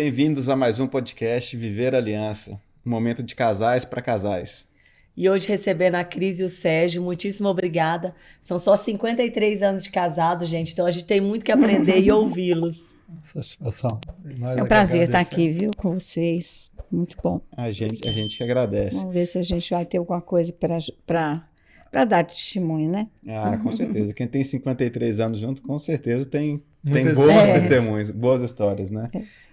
Bem-vindos a mais um podcast Viver Aliança, um momento de casais para casais. E hoje recebendo a Cris e o Sérgio, muitíssimo obrigada. São só 53 anos de casado, gente, então a gente tem muito que aprender e ouvi-los. Satisfação. Nós É um é que prazer estar aqui, agradecemos. viu, com vocês. Muito bom. A gente que agradece. Vamos ver se a gente vai ter alguma coisa para dar testemunho, né? Com certeza. Quem tem 53 anos junto, com certeza tem Muitas bons histórias. testemunhos, boas histórias, né?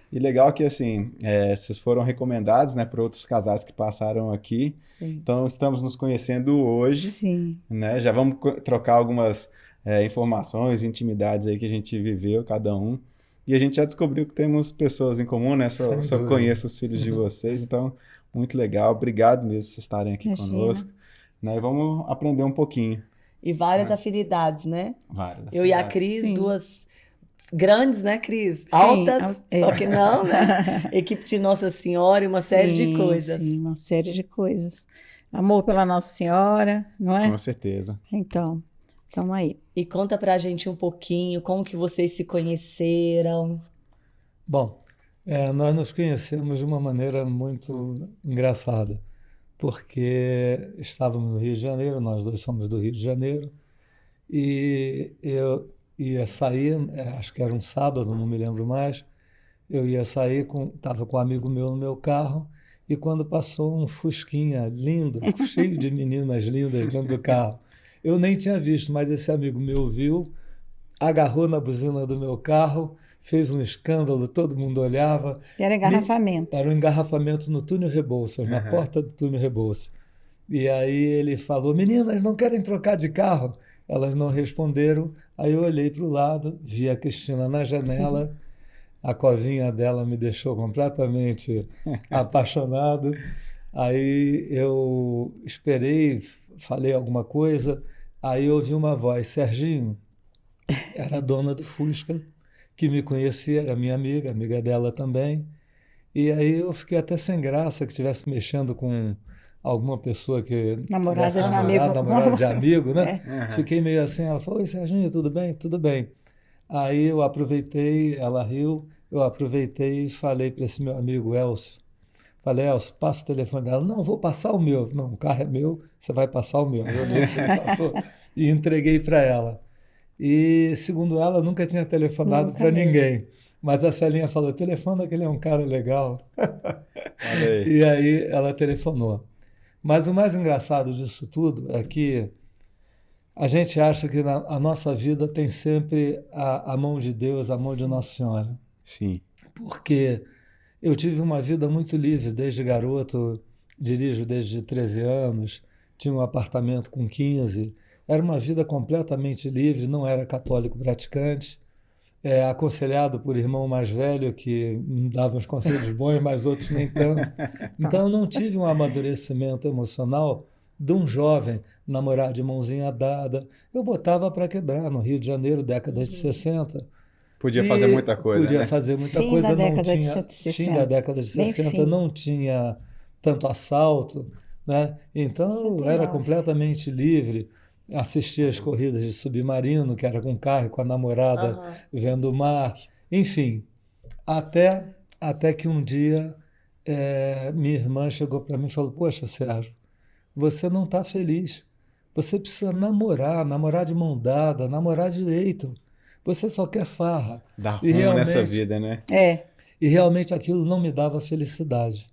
E legal que, assim, vocês foram recomendados, né, por outros casais que passaram aqui. Sim. Então, estamos nos conhecendo hoje, Sim. né? Já vamos trocar algumas informações, intimidades aí que a gente viveu, cada um. E a gente já descobriu que temos pessoas em comum, né? Sem Só dúvida. conheço os filhos de vocês, então, muito legal. Obrigado mesmo por vocês estarem aqui Imagina. conosco. Né? E vamos aprender um pouquinho. E várias afinidades, né? Várias Eu e a afinidades. Cris, Sim. duas grandes, né, Cris? Altas, é. só que não, né? Equipe de Nossa Senhora e uma série de Sim, coisas. Sim, uma série de coisas. Amor pela Nossa Senhora, não é? Com certeza. Então, estamos aí. E conta pra gente um pouquinho como que vocês se conheceram. Bom, nós nos conhecemos de uma maneira muito engraçada, porque estávamos no Rio de Janeiro, nós dois somos do Rio de Janeiro, e eu ia sair, acho que era um sábado, não me lembro mais, eu ia sair, estava com um amigo meu no meu carro, e quando passou um Fusquinha lindo, cheio de meninas lindas dentro do carro, eu nem tinha visto, mas esse amigo meu viu, agarrou na buzina do meu carro, fez um escândalo, todo mundo olhava. Era engarrafamento. Era um engarrafamento no túnel Rebouças, na porta do túnel Rebouças. E aí ele falou, meninas, não querem trocar de carro? Elas não responderam. Aí eu olhei para o lado, vi a Cristina na janela, a covinha dela me deixou completamente apaixonado. Aí eu esperei, falei alguma coisa, aí eu ouvi uma voz, Serginho, era a dona do Fusca, que me conhecia, era minha amiga dela também. E aí eu fiquei até sem graça que estivesse mexendo com alguma pessoa que Namorada tivesse de um amigo. namorada de amigo, né? Uhum. Fiquei meio assim, ela falou, oi Serginho, tudo bem? Tudo bem. Aí eu aproveitei, ela riu, eu aproveitei e falei para esse meu amigo Elcio, falei, Elcio, passa o telefone dela. Não, vou passar o meu. Não, o carro é meu, você vai passar o meu. Eu olhei se ele passou e entreguei para ela. E, segundo ela, nunca tinha telefonado Nunca para mesmo. ninguém. Mas a Celinha falou, telefona que ele é um cara legal. Olha aí. E aí ela telefonou. Mas o mais engraçado disso tudo é que a gente acha que a nossa vida tem sempre a mão de Deus, a mão de Nossa Senhora. Sim. Porque eu tive uma vida muito livre desde garoto, dirijo desde 13 anos, tinha um apartamento com 15, era uma vida completamente livre, não era católico praticante, aconselhado por irmão mais velho que me dava uns conselhos bons, mas outros nem tanto. Então eu não tive um amadurecimento emocional de um jovem namorar de mãozinha dada. Eu botava para quebrar no Rio de Janeiro, década de 60. Podia fazer E muita coisa, podia né? fazer muita Fim coisa, da não década de tinha, 60. fim da década de Bem 60, fim. não tinha tanto assalto, né? Então eu era 69. completamente livre, assistia às corridas de submarino, que era com o carro, com a namorada Aham. vendo o mar, enfim, até que um dia minha irmã chegou para mim e falou, poxa, Sérgio, você não está feliz, você precisa namorar de mão dada, namorar direito, você só quer farra. Dá E rumo nessa realmente- vida, né? E realmente aquilo não me dava felicidade.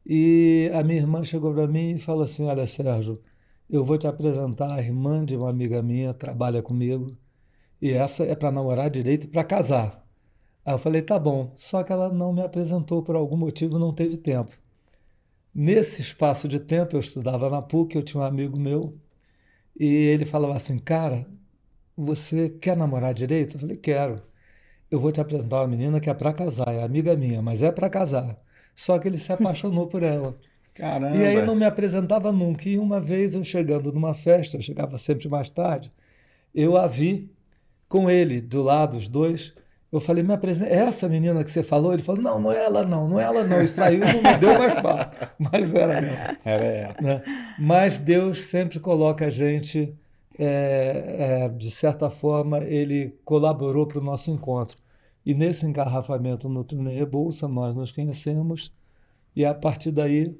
E a minha irmã chegou para mim e falou assim, olha, Sérgio, eu vou te apresentar a irmã de uma amiga minha, trabalha comigo, e essa é para namorar direito e para casar. Aí eu falei, tá bom, só que ela não me apresentou por algum motivo, não teve tempo. Nesse espaço de tempo, eu estudava na PUC, eu tinha um amigo meu, e ele falava assim, cara, você quer namorar direito? Eu falei, quero. Eu vou te apresentar uma menina que é para casar, é amiga minha, mas é para casar. Só que ele se apaixonou por ela. Caramba. E aí não me apresentava nunca. E uma vez eu chegando numa festa, eu chegava sempre mais tarde, eu a vi com ele do lado, os dois. Eu falei, me apresenta, é essa menina que você falou? Ele falou, não, não é ela não, não é ela não. E saiu e não me deu mais papo. Mas era ela. Era ela. Né? Mas Deus sempre coloca a gente, de certa forma, ele colaborou para o nosso encontro. E nesse engarrafamento no Túnel Rebouça, nós nos conhecemos, e a partir daí,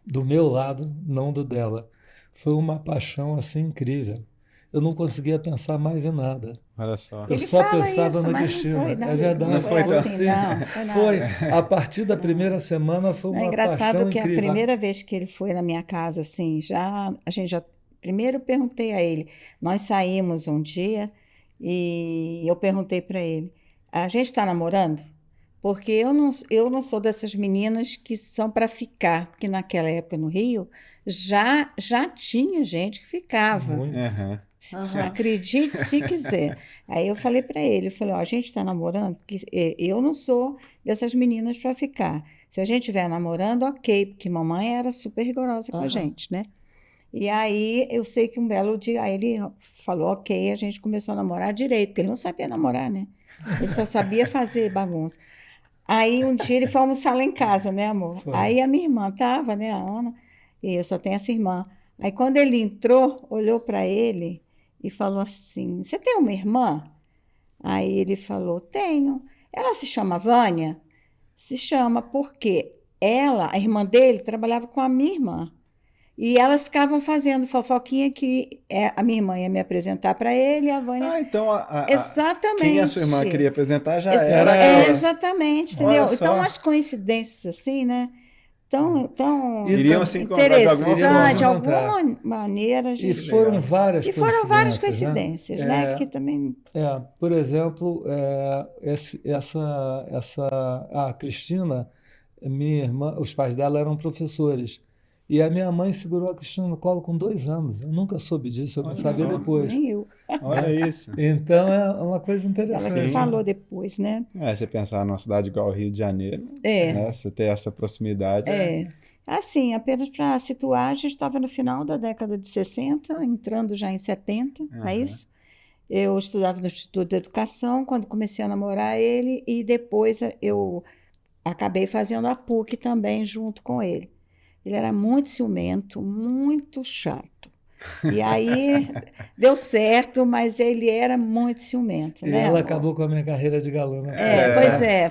do meu lado, não do dela. Foi uma paixão assim incrível. Eu não conseguia pensar mais em nada. Olha só. Eu Ele só fala pensava isso, no mas não destino. foi nada, É verdade. não foi assim, não. Foi nada. Foi. A partir da primeira semana foi É uma engraçado paixão que a incrível. primeira vez que ele foi na minha casa, assim, a gente já. Primeiro eu perguntei a ele. Nós saímos um dia e eu perguntei para ele: a gente está namorando? Porque eu não sou dessas meninas que são para ficar, porque naquela época no Rio já tinha gente que ficava. Muito. Aham. Aham. Acredite se quiser. Aí eu falei para ele, eu falei, ó, a gente está namorando, porque eu não sou dessas meninas para ficar. Se a gente estiver namorando, ok, porque mamãe era super rigorosa com a Aham. gente, né? E aí eu sei que um belo dia, aí ele falou, ok, a gente começou a namorar direito, porque ele não sabia namorar, né? Ele só sabia fazer bagunça. Aí um dia ele foi almoçar lá em casa, né, amor? Foi. Aí a minha irmã tava, né, a Ana, e eu só tenho essa irmã. Aí quando ele entrou, olhou para ele e falou assim: Você tem uma irmã? Aí ele falou: Tenho. Ela se chama Vânia? Se chama porque ela, a irmã dele, trabalhava com a minha irmã. E elas ficavam fazendo fofoquinha que a minha irmã ia me apresentar para ele e a Vânia. Ah, então Exatamente. quem a sua irmã queria apresentar já Ex- era ela. ela. Exatamente, Olha entendeu? só. Então, as coincidências, assim, né? Tão Iriam se encontrar de alguma Iriam interessante, de se forma. encontrar. alguma maneira, a E gente. foram Legal. várias E foram várias coincidências, coincidências, né? Que também. Por exemplo, a Cristina, minha irmã, os pais dela eram professores. E a minha mãe segurou a Cristina no colo com 2 anos. Eu nunca soube disso, eu vim Olha saber só. depois. Nem eu. Olha isso. Então é uma coisa Ela que interessante. falou depois, né? Você pensar numa cidade igual o Rio de Janeiro, É, né? Você ter essa proximidade. Assim, apenas para situar, a gente estava no final da década de 60, entrando já em 70, não é Aham. isso? Eu estudava no Instituto de Educação quando comecei a namorar ele e depois eu acabei fazendo a PUC também junto com ele. Ele era muito ciumento, muito chato. E aí deu certo, mas ele era muito ciumento, E né, ela amor? acabou com a minha carreira de galã, né?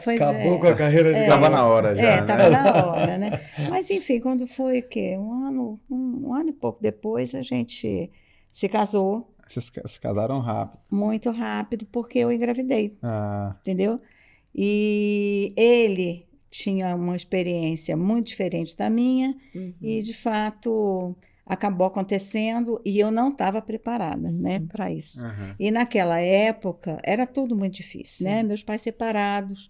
Pois Acabou é. com a carreira de Tava galã. na hora já, Tava né? na hora, né? Mas enfim, quando foi o quê? Um ano e pouco depois, a gente se casou Vocês se casaram rápido. muito rápido, porque eu engravidei, Ah, entendeu? E ele tinha uma experiência muito diferente da minha, e de fato acabou acontecendo, e eu não estava preparada, né, para isso. aham. E naquela época era tudo muito difícil, né? Meus pais separados,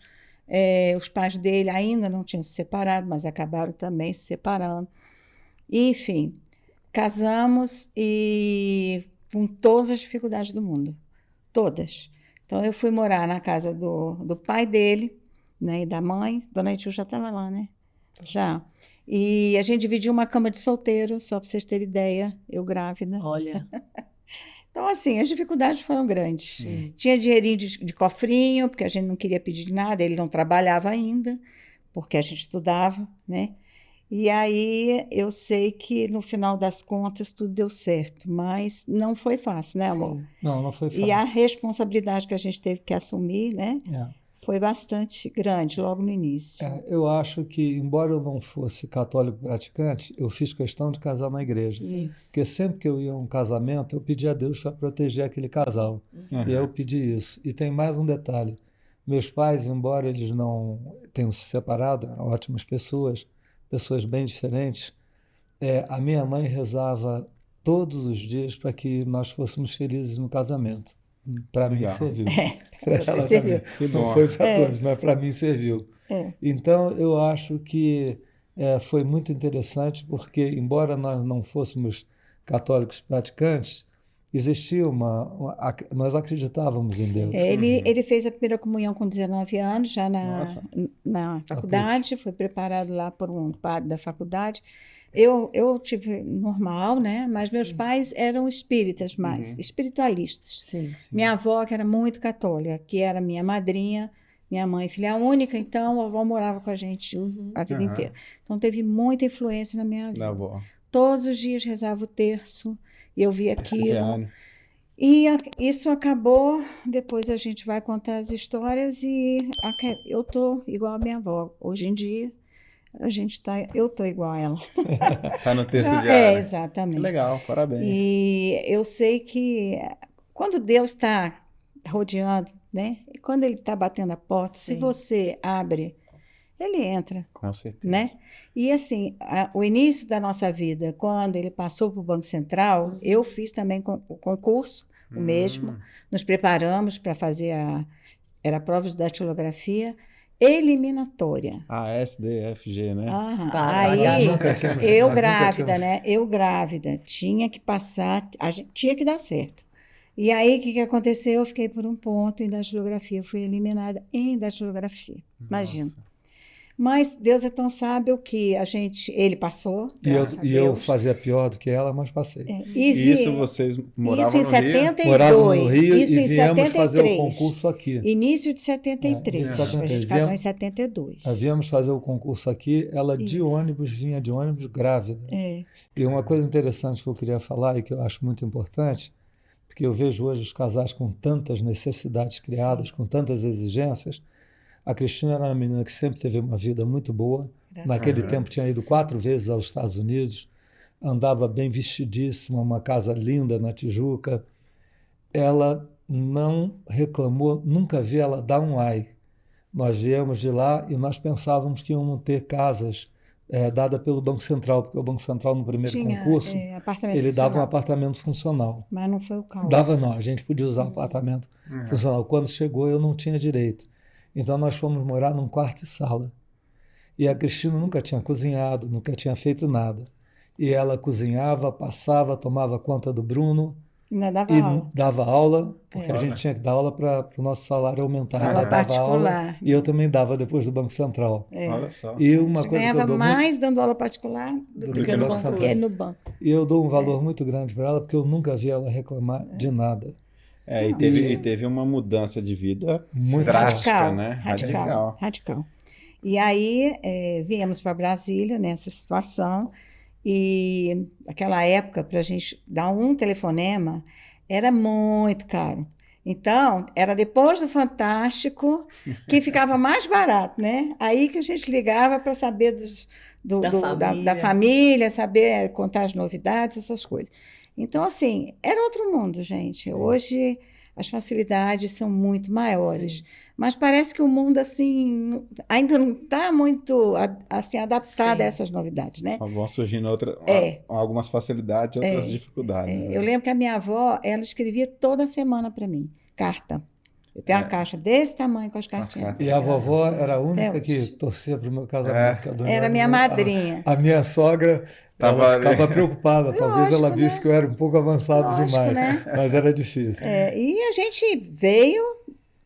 os pais dele ainda não tinham se separado, mas acabaram também se separando. Enfim, casamos e com todas as dificuldades do mundo, todas. Então eu fui morar na casa do pai dele, né, e da mãe. Dona Itiu já estava lá, né? Já. E a gente dividiu uma cama de solteiro, só para vocês terem ideia, eu grávida. Olha. Então, assim, as dificuldades foram grandes. Sim. Tinha dinheirinho de cofrinho, porque a gente não queria pedir nada, ele não trabalhava ainda, porque a gente estudava, né? E aí eu sei que no final das contas tudo deu certo, mas não foi fácil, né, amor? Sim. Não foi E a fácil. responsabilidade que a gente teve que assumir, né, foi bastante grande logo no início. Eu acho que, embora eu não fosse católico praticante, eu fiz questão de casar na igreja. Isso. Porque sempre que eu ia a um casamento, eu pedia a Deus para proteger aquele casal. E eu pedi isso. E tem mais um detalhe. Meus pais, embora eles não tenham se separado, eram ótimas pessoas bem diferentes, a minha mãe rezava todos os dias para que nós fôssemos felizes no casamento. Para mim Legal. serviu. Pra Pra você ela serviu. também. Que Não bom. foi para todos, mas para mim serviu. É. Então, eu acho que foi muito interessante, porque, embora nós não fôssemos católicos praticantes, existia nós acreditávamos em Deus. Ele fez a primeira comunhão com 19 anos, já Nossa. na faculdade, foi preparado lá por um padre da faculdade. Eu tive normal, né? Mas meus pais eram espíritas mais, espiritualistas. Sim. Minha avó, que era muito católica, que era minha madrinha, minha mãe, filha única, então a avó morava com a gente a vida Aham. inteira. Então teve muita influência na minha vida. Da avó. Todos os dias rezava o terço, e eu via aquilo. Diário. E isso acabou, depois a gente vai contar as histórias e eu tô igual a minha avó. Hoje em dia, eu tô igual a ela. Tá no texto É, diário. Que exatamente. legal, parabéns. E eu sei que quando Deus está rodeando, né? E quando Ele está batendo a porta, se Sim. você abre, Ele entra, Com certeza. né? E assim, o início da nossa vida, quando ele passou para o Banco Central, eu fiz também o concurso, o mesmo. Nos preparamos para fazer era prova de datilografia eliminatória. SDFG, né? Aham. Espaço, Aí, H. Nunca tínhamos- eu nós nunca grávida, tínhamos- né? Eu grávida, tinha que passar, a gente tinha que dar certo. E aí, o que aconteceu? Eu fiquei por um ponto em datilografia, fui eliminada em datilografia. Imagina. Nossa. Mas Deus é tão sábio que ele passou, graças a E eu Deus. fazia pior do que ela, mas passei. E E isso vocês moravam isso em no Rio? 72. Morávamos no Rio Isso e em viemos fazer o 73. concurso aqui. Início de 73. É, início de A gente 73. casou em 72. Viemos fazer o concurso aqui, ela de Isso. ônibus, vinha de ônibus grávida. É. E uma coisa interessante que eu queria falar e que eu acho muito importante, porque eu vejo hoje os casais com tantas necessidades criadas, com tantas exigências. A Cristina era uma menina que sempre teve uma vida muito boa. Graças Naquele a Deus. tempo tinha ido 4 vezes aos Estados Unidos, andava bem vestidíssima, uma casa linda na Tijuca. Ela não reclamou, nunca vi ela dar um ai. Nós viemos de lá e nós pensávamos que íamos ter casas dadas pelo Banco Central, porque o Banco Central, no primeiro Tinha concurso, apartamento ele dava um funcional, apartamento funcional. mas não foi o caso. Dava não, a gente podia usar o apartamento funcional. Quando chegou, eu não tinha direito. Então, nós fomos morar num quarto e sala. E a Cristina nunca tinha cozinhado, nunca tinha feito nada. E ela cozinhava, passava, tomava conta do Bruno Ainda dava e aula. dava aula, porque a gente tinha que dar aula para o nosso salário aumentar. Aula Ela dava aula particular. e eu também dava depois do Banco Central. Olha só. E uma Você coisa que eu ganhava dou mais dando aula particular do do que que no no concurso. que no banco. E eu dou um valor muito grande para ela, porque eu nunca vi ela reclamar de nada. E teve uma mudança de vida Muito drástica, Radical, né? radical. E aí viemos para Brasília nessa situação e naquela época para a gente dar um telefonema era muito caro. Então era depois do Fantástico que ficava mais barato, né? Aí que a gente ligava para saber da família, saber contar as novidades, essas coisas. Então assim era outro mundo, gente. Sim. Hoje as facilidades são muito maiores. Sim. Mas parece que o mundo assim ainda não está muito assim, adaptado Sim. a essas novidades, né? Vão surgindo algumas facilidades e outras dificuldades. Né? Eu lembro que a minha avó, ela escrevia toda semana para mim, carta. Eu tenho uma caixa desse tamanho com as cartinhas. cartas. E a vovó era a única Até que hoje. torcia para o meu casamento. que a dona Era minha Ivone- madrinha. A minha sogra Tava ela ali. ficava preocupada. Talvez ela Lógico, visse né? que eu era um pouco avançado Lógico, demais. né? Mas era difícil. E a gente veio,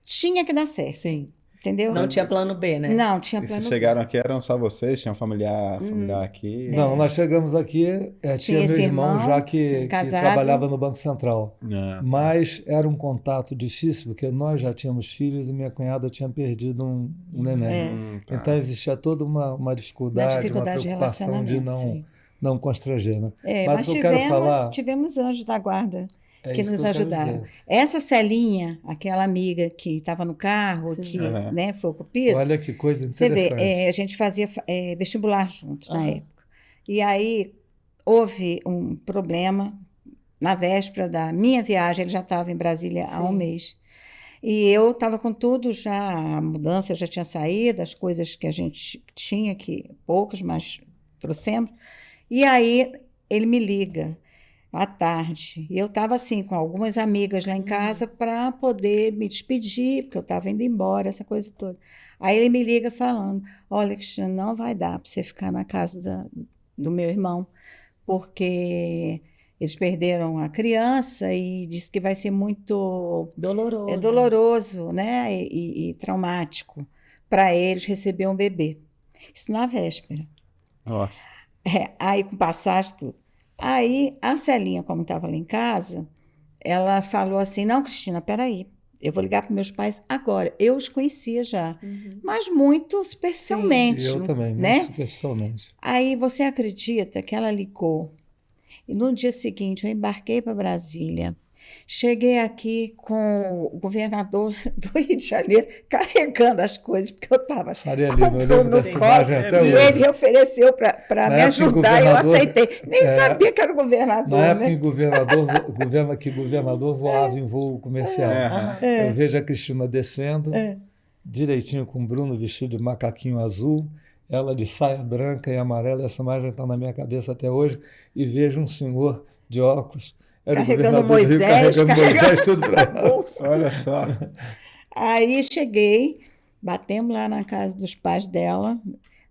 tinha que dar certo, Sim. entendeu? Não tinha plano B, né? Não tinha E plano se B. chegaram aqui, eram só vocês? Tinha um familiar aqui? Não, nós chegamos aqui, tinha Tinha meu esse irmão irmão, já sim, que casado. trabalhava no Banco Central. Ah, Mas era um contato difícil, porque nós já tínhamos filhos e minha cunhada tinha perdido um neném. tá. Então existia toda uma dificuldade, dificuldade de uma preocupação de relacionamento, não constranger. Né? Mas o que eu quero falar tivemos anjos da guarda é que isso nos eu quero ajudaram. dizer. Essa Celinha, aquela amiga que estava no carro, Sim. que Aham. né, foi o cupido, Olha que coisa você vê, interessante. a gente fazia vestibular juntos na Aham. época. E aí houve um problema na véspera da minha viagem, ele já estava em Brasília há um Sim. mês. E eu estava com tudo já, a mudança já tinha saído, as coisas que a gente tinha, que poucas, mas trouxemos. E aí ele me liga à tarde. E eu estava assim, com algumas amigas lá em casa para poder me despedir, porque eu estava indo embora, essa coisa toda. Aí ele me liga falando: olha, Cristina, não vai dar para você ficar na casa do meu irmão, porque eles perderam a criança e disse que vai ser muito Doloroso. doloroso, né? E traumático para eles receber um bebê. Isso na véspera. Nossa. Aí com passagem tudo. Aí a Celinha, como estava lá em casa, ela falou assim: não, Cristina, peraí, eu vou ligar para meus pais agora. Eu os conhecia já, mas muito superficialmente, Eu também, né? muito superficialmente. Aí você acredita que ela ligou e no dia seguinte eu embarquei para Brasília, Cheguei aqui com o governador do Rio de Janeiro carregando as coisas, porque eu estava Faria Lima, eu com lembro no dessa colo, imagem até e hoje. ele ofereceu para me época, o ajudar, eu governador- aceitei. Nem sabia que era o governador, Na época né? em governador voava em voo comercial. Aham. Eu vejo a Cristina descendo, É. direitinho com o Bruno vestido de macaquinho azul, ela de saia branca e amarela, essa imagem está na minha cabeça até hoje, e vejo um senhor de óculos, era o Carregando governador do Rio, Moisés, carregando Moisés tudo para a bolsa. Olha só. Aí cheguei, batemos lá na casa dos pais dela,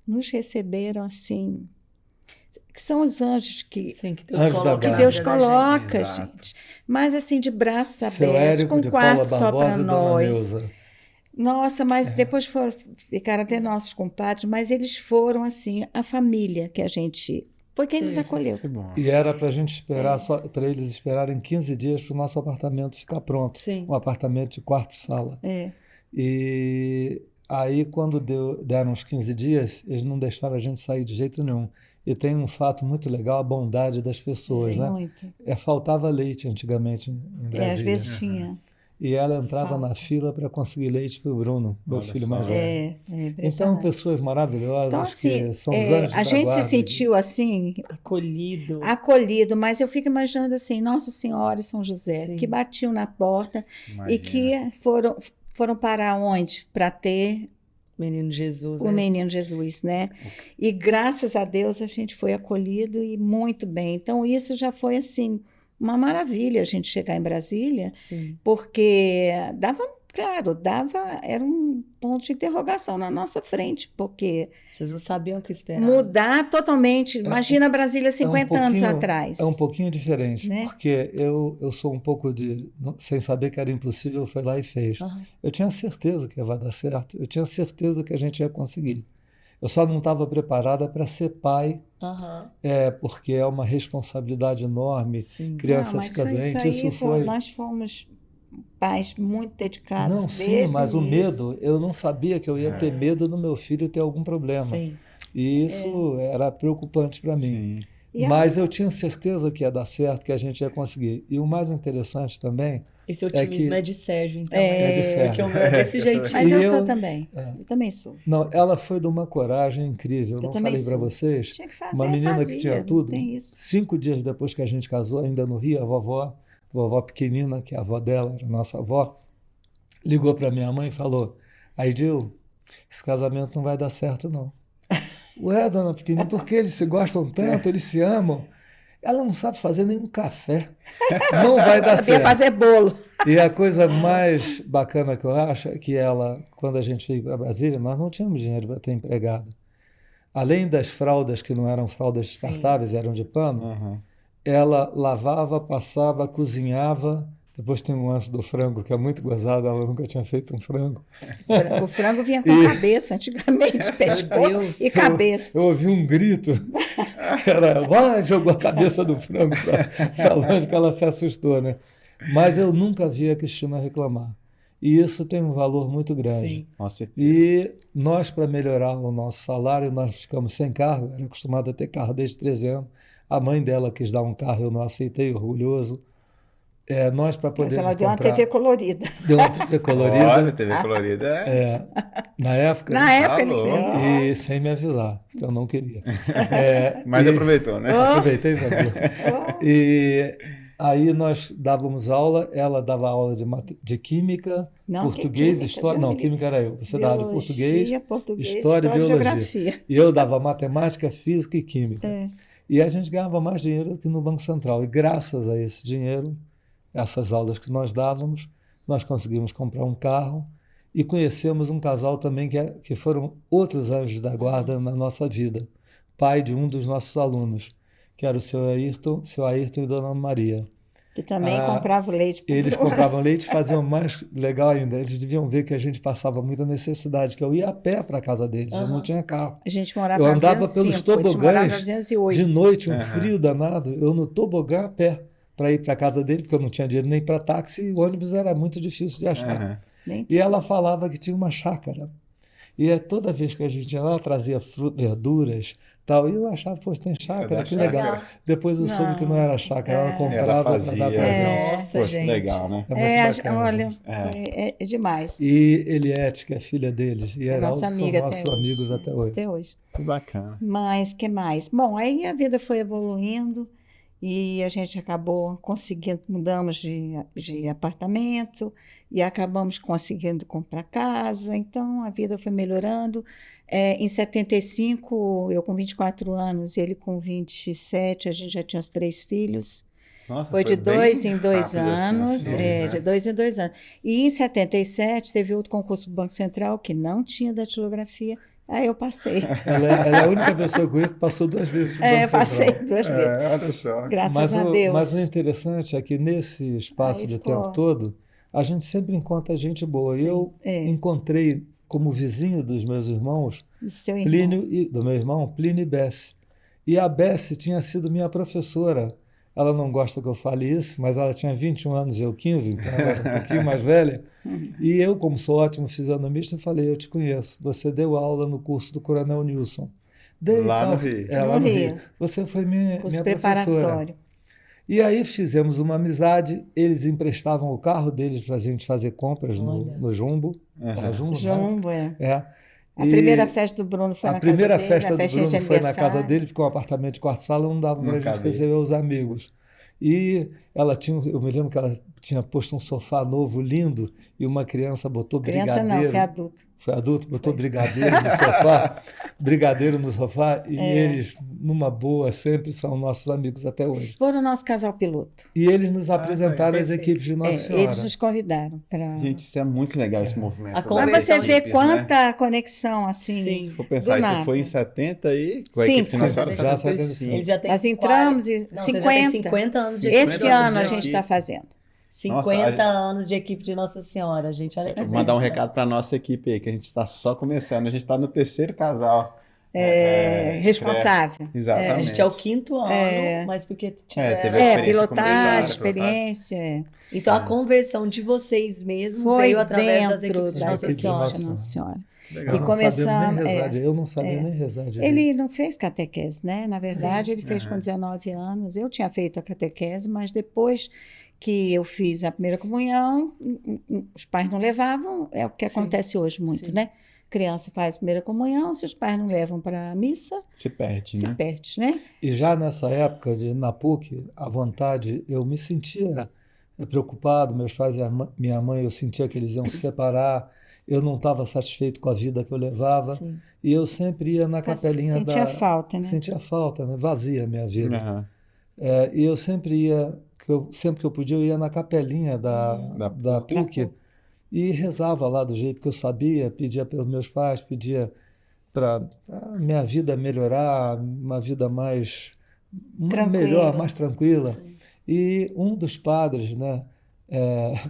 nos receberam assim, que são os anjos Sim, que Deus Anjo da coloca que na guarda. Deus vida da gente. coloca, Exato. gente. Mas assim, de braços Seu abertos, Érico com de quarto Paula só para Barbosa e Dona nós. Neuza. Nossa, mas depois ficaram até nossos compadres, mas eles foram assim, a família que a gente. Foi quem nos Teve. acolheu. Que bom. E era para a gente esperar, para eles esperarem 15 dias para o nosso apartamento ficar pronto. Sim. Um apartamento de quarto e sala. É. E aí, quando deram uns 15 dias, eles não deixaram a gente sair de jeito nenhum. E tem um fato muito legal, a bondade das pessoas, né? Muito. Faltava leite antigamente em Brasília. Às vezes tinha. E ela entrava Falta. na fila para conseguir leite para o Bruno, meu Olha filho só. mais velho. É Então, impressionante. pessoas maravilhosas Então, assim, que são os anjos a da gente guarda. se sentiu assim, Acolhido. acolhido, mas eu fico imaginando assim, Nossa Senhora e São José, Sim. que batiam na porta Imagina. e que foram parar onde? Para ter Menino Jesus, o né? menino Jesus, né? E graças a Deus a gente foi acolhido e muito bem. Então isso já foi assim uma maravilha a gente chegar em Brasília, Sim. porque era um ponto de interrogação na nossa frente, porque Vocês não sabiam o que esperar. mudar totalmente. Imagina Brasília 50 anos pouquinho- atrás. É um pouquinho diferente, Né? porque eu sou um pouco sem saber que era impossível, foi lá e fez. Aham. Eu tinha certeza que ia dar certo, eu tinha certeza que a gente ia conseguir. Eu só não estava preparada para ser pai, Aham. porque é uma responsabilidade enorme. Sim. Criança Não, mas fica doente, aí isso foi. nós fomos pais muito dedicados Não, sim, desde mas o início. medo, eu não sabia que eu ia ter medo do meu filho ter algum problema. Sim. E isso era preocupante para mim. Sim. E Mas eu tinha certeza que ia dar certo, que a gente ia conseguir. E o mais interessante também, Esse otimismo que- é de Sérgio, então. É de Sérgio. Porque o meu é desse jeitinho. Mas E eu sou eu- também. Eu também sou. não, ela foi de uma coragem incrível. Eu Não também falei para sou. vocês. Tinha que fazer, Uma menina fazia, que tinha não tudo. tem isso. 5 dias depois que a gente casou, ainda no Rio, a vovó pequenina, que a avó dela era nossa avó, ligou para minha mãe e falou: Aidil, esse casamento não vai dar certo, não. Ué, dona pequenina, por que eles se gostam tanto, eles se amam? Ela não sabe fazer nenhum café. Não vai dar Sabia certo. fazer bolo. E a coisa mais bacana que eu acho é que ela, quando a gente veio para Brasília, nós não tínhamos dinheiro para ter empregado. Além das fraldas, que não eram fraldas descartáveis, eram de pano, Aham. ela lavava, passava, cozinhava. Depois tem um lance do frango, que é muito gozado, ela nunca tinha feito um frango. O frango vinha com cabeça, antigamente, pescoço Deus. e cabeça. Eu ouvi um grito, jogou a cabeça do frango para longe, que ela se assustou, né? Mas eu nunca vi a Cristina reclamar. E isso tem um valor muito grande. Sim. Com certeza. E nós, para melhorar o nosso salário, nós ficamos sem carro, era acostumado a ter carro desde 13 anos. A mãe dela quis dar um carro, eu não aceitei, orgulhoso. Nós, para Mas poder ela deu uma comprar... TV colorida. Deu uma TV colorida. Olha, TV colorida Na época, Na época ele Falou. e sem me avisar, que eu não queria. Mas e- aproveitou, né? Aproveitei, e aí nós dávamos aula, ela dava aula de química, Não, que português, química, história. Deus Não, me livre. química era eu. Você dava de português, português, história e e biologia. geografia. E eu dava matemática, física e química. É. E a gente ganhava mais dinheiro do que no Banco Central. E graças a esse dinheiro, essas aulas que nós dávamos, nós conseguimos comprar um carro e conhecemos um casal também que foram outros anjos da guarda na nossa vida. Pai de um dos nossos alunos, que era o seu Ayrton e Dona Maria. Que também comprava leite. pro Eles Bruno. compravam leite e faziam mais legal ainda. Eles deviam ver que a gente passava muita necessidade, que eu ia a pé para a casa deles, eu não tinha carro. A gente morava Eu na andava 205, pelos a gente morava na tobogãs 208. de noite, um frio danado, eu no tobogã a pé para ir para a casa dele, porque eu não tinha dinheiro nem para táxi e o ônibus era muito difícil de achar. Aham. Nem E tinha. ela falava que tinha uma chácara. E toda vez que a gente ia lá, trazia verduras, tal, e eu achava, pô, tem chácara, que legal. Depois eu soube que não era chácara, ela comprava para dar presente. Nossa, Poxa, gente. legal, né? É muito bacana, olha, gente. é demais. E Eliette, que é filha deles, e Heraldo Nossa são amiga nossos amigos até hoje. Até hoje. Que bacana. Mas que mais? Bom, aí a vida foi evoluindo e a gente acabou conseguindo, mudamos de apartamento e acabamos conseguindo comprar casa, então a vida foi melhorando. Em 75, eu com 24 anos, ele com 27, a gente já tinha os 3 filhos. Nossa, Foi de bem 2 em 2 rápido assim, anos, né? de 2 em 2 anos. E em 77 teve outro concurso do Banco Central que não tinha datilografia, aí eu passei. Ela é a única pessoa que eu conheço que passou 2 vezes para o Banco Passei Central. 2 vezes, Olha só. graças a Deus. Mas o interessante é que nesse espaço Aí de ficou. tempo todo, a gente sempre encontra gente boa. Sim, Eu encontrei como vizinho dos meus irmãos, do seu irmão. do meu irmão, Plínio e Bessie. E a Bessie tinha sido minha professora. Ela não gosta que eu fale isso, mas ela tinha 21 anos e eu 15, então ela era um pouquinho mais velha. E eu, como sou ótimo fisionomista, falei, eu te conheço. Você deu aula no curso do Coronel Nilson. Lá no Rio. Lá no No Rio. Rio. Você foi minha Curso professora. preparatório. E aí fizemos uma amizade, eles emprestavam o carro deles para a gente fazer compras no Jumbo. Era Jumbo, Jumbo, É. A primeira festa do Bruno foi na casa dele. A primeira festa do festinha Bruno de foi na casa aniversário. dele, ficou um apartamento de quarto-sala, não dava para a gente cabia. receber os amigos. E ela tinha, eu me lembro que ela tinha posto um sofá novo, lindo, e uma criança botou Criança brigadeiro. não, foi adulto. Foi adulto, botou brigadeiro no sofá, e eles, numa boa, sempre são nossos amigos até hoje. Foram o nosso casal piloto. E eles nos apresentaram as perfeito. equipes de Nossa Senhora. Eles nos convidaram para. Gente, isso é muito legal, esse movimento. A das conversa Mas você equipes, vê né? quanta conexão assim. Sim. Se for pensar, do isso nada. foi em 70 e com a Sim, equipe de Nossa Senhora, já 75. Eles já têm Nós entramos em Não, vocês já têm 50. 50 anos de Esse 50 ano a anos gente aqui. está fazendo. 50 anos de equipe de Nossa Senhora, gente. Olha que Vou mandar um benção. recado para nossa equipe aí, que a gente está só começando. A gente está no 3º casal. Responsável. Exatamente. A gente é o 5º ano, mas porque tiveram... teve a experiência Pilotagem, comunitária, experiência. Então, a conversão de vocês mesmos Foi veio através das dentro equipes de da Nossa equipe de Senhora. Nossa Senhora. Legal. E começamos. Eu não sabia nem rezar direito. Ele não fez catequese, né? Na verdade, ele fez com 19 anos. Eu tinha feito a catequese, mas depois que eu fiz a primeira comunhão, os pais não levavam, é o que Sim. acontece hoje muito, Sim. né? Criança faz a primeira comunhão, se os pais não levam para a missa, Se perde, se né? perde, né? E já nessa época, na PUC, à vontade, eu me sentia preocupado. Meus pais e minha mãe, eu sentia que eles iam se separar. Eu não estava satisfeito com a vida que eu levava. Sim. E eu sempre ia na capelinha Sentia falta, né? Sentia falta, né? Vazia a minha vida. Aham. E eu sempre ia, sempre que eu podia, eu ia na capelinha da PUC e rezava lá do jeito que eu sabia, pedia pelos meus pais, pedia para a minha vida melhorar, uma vida mais melhor, mais tranquila. Sim. E um dos padres, né,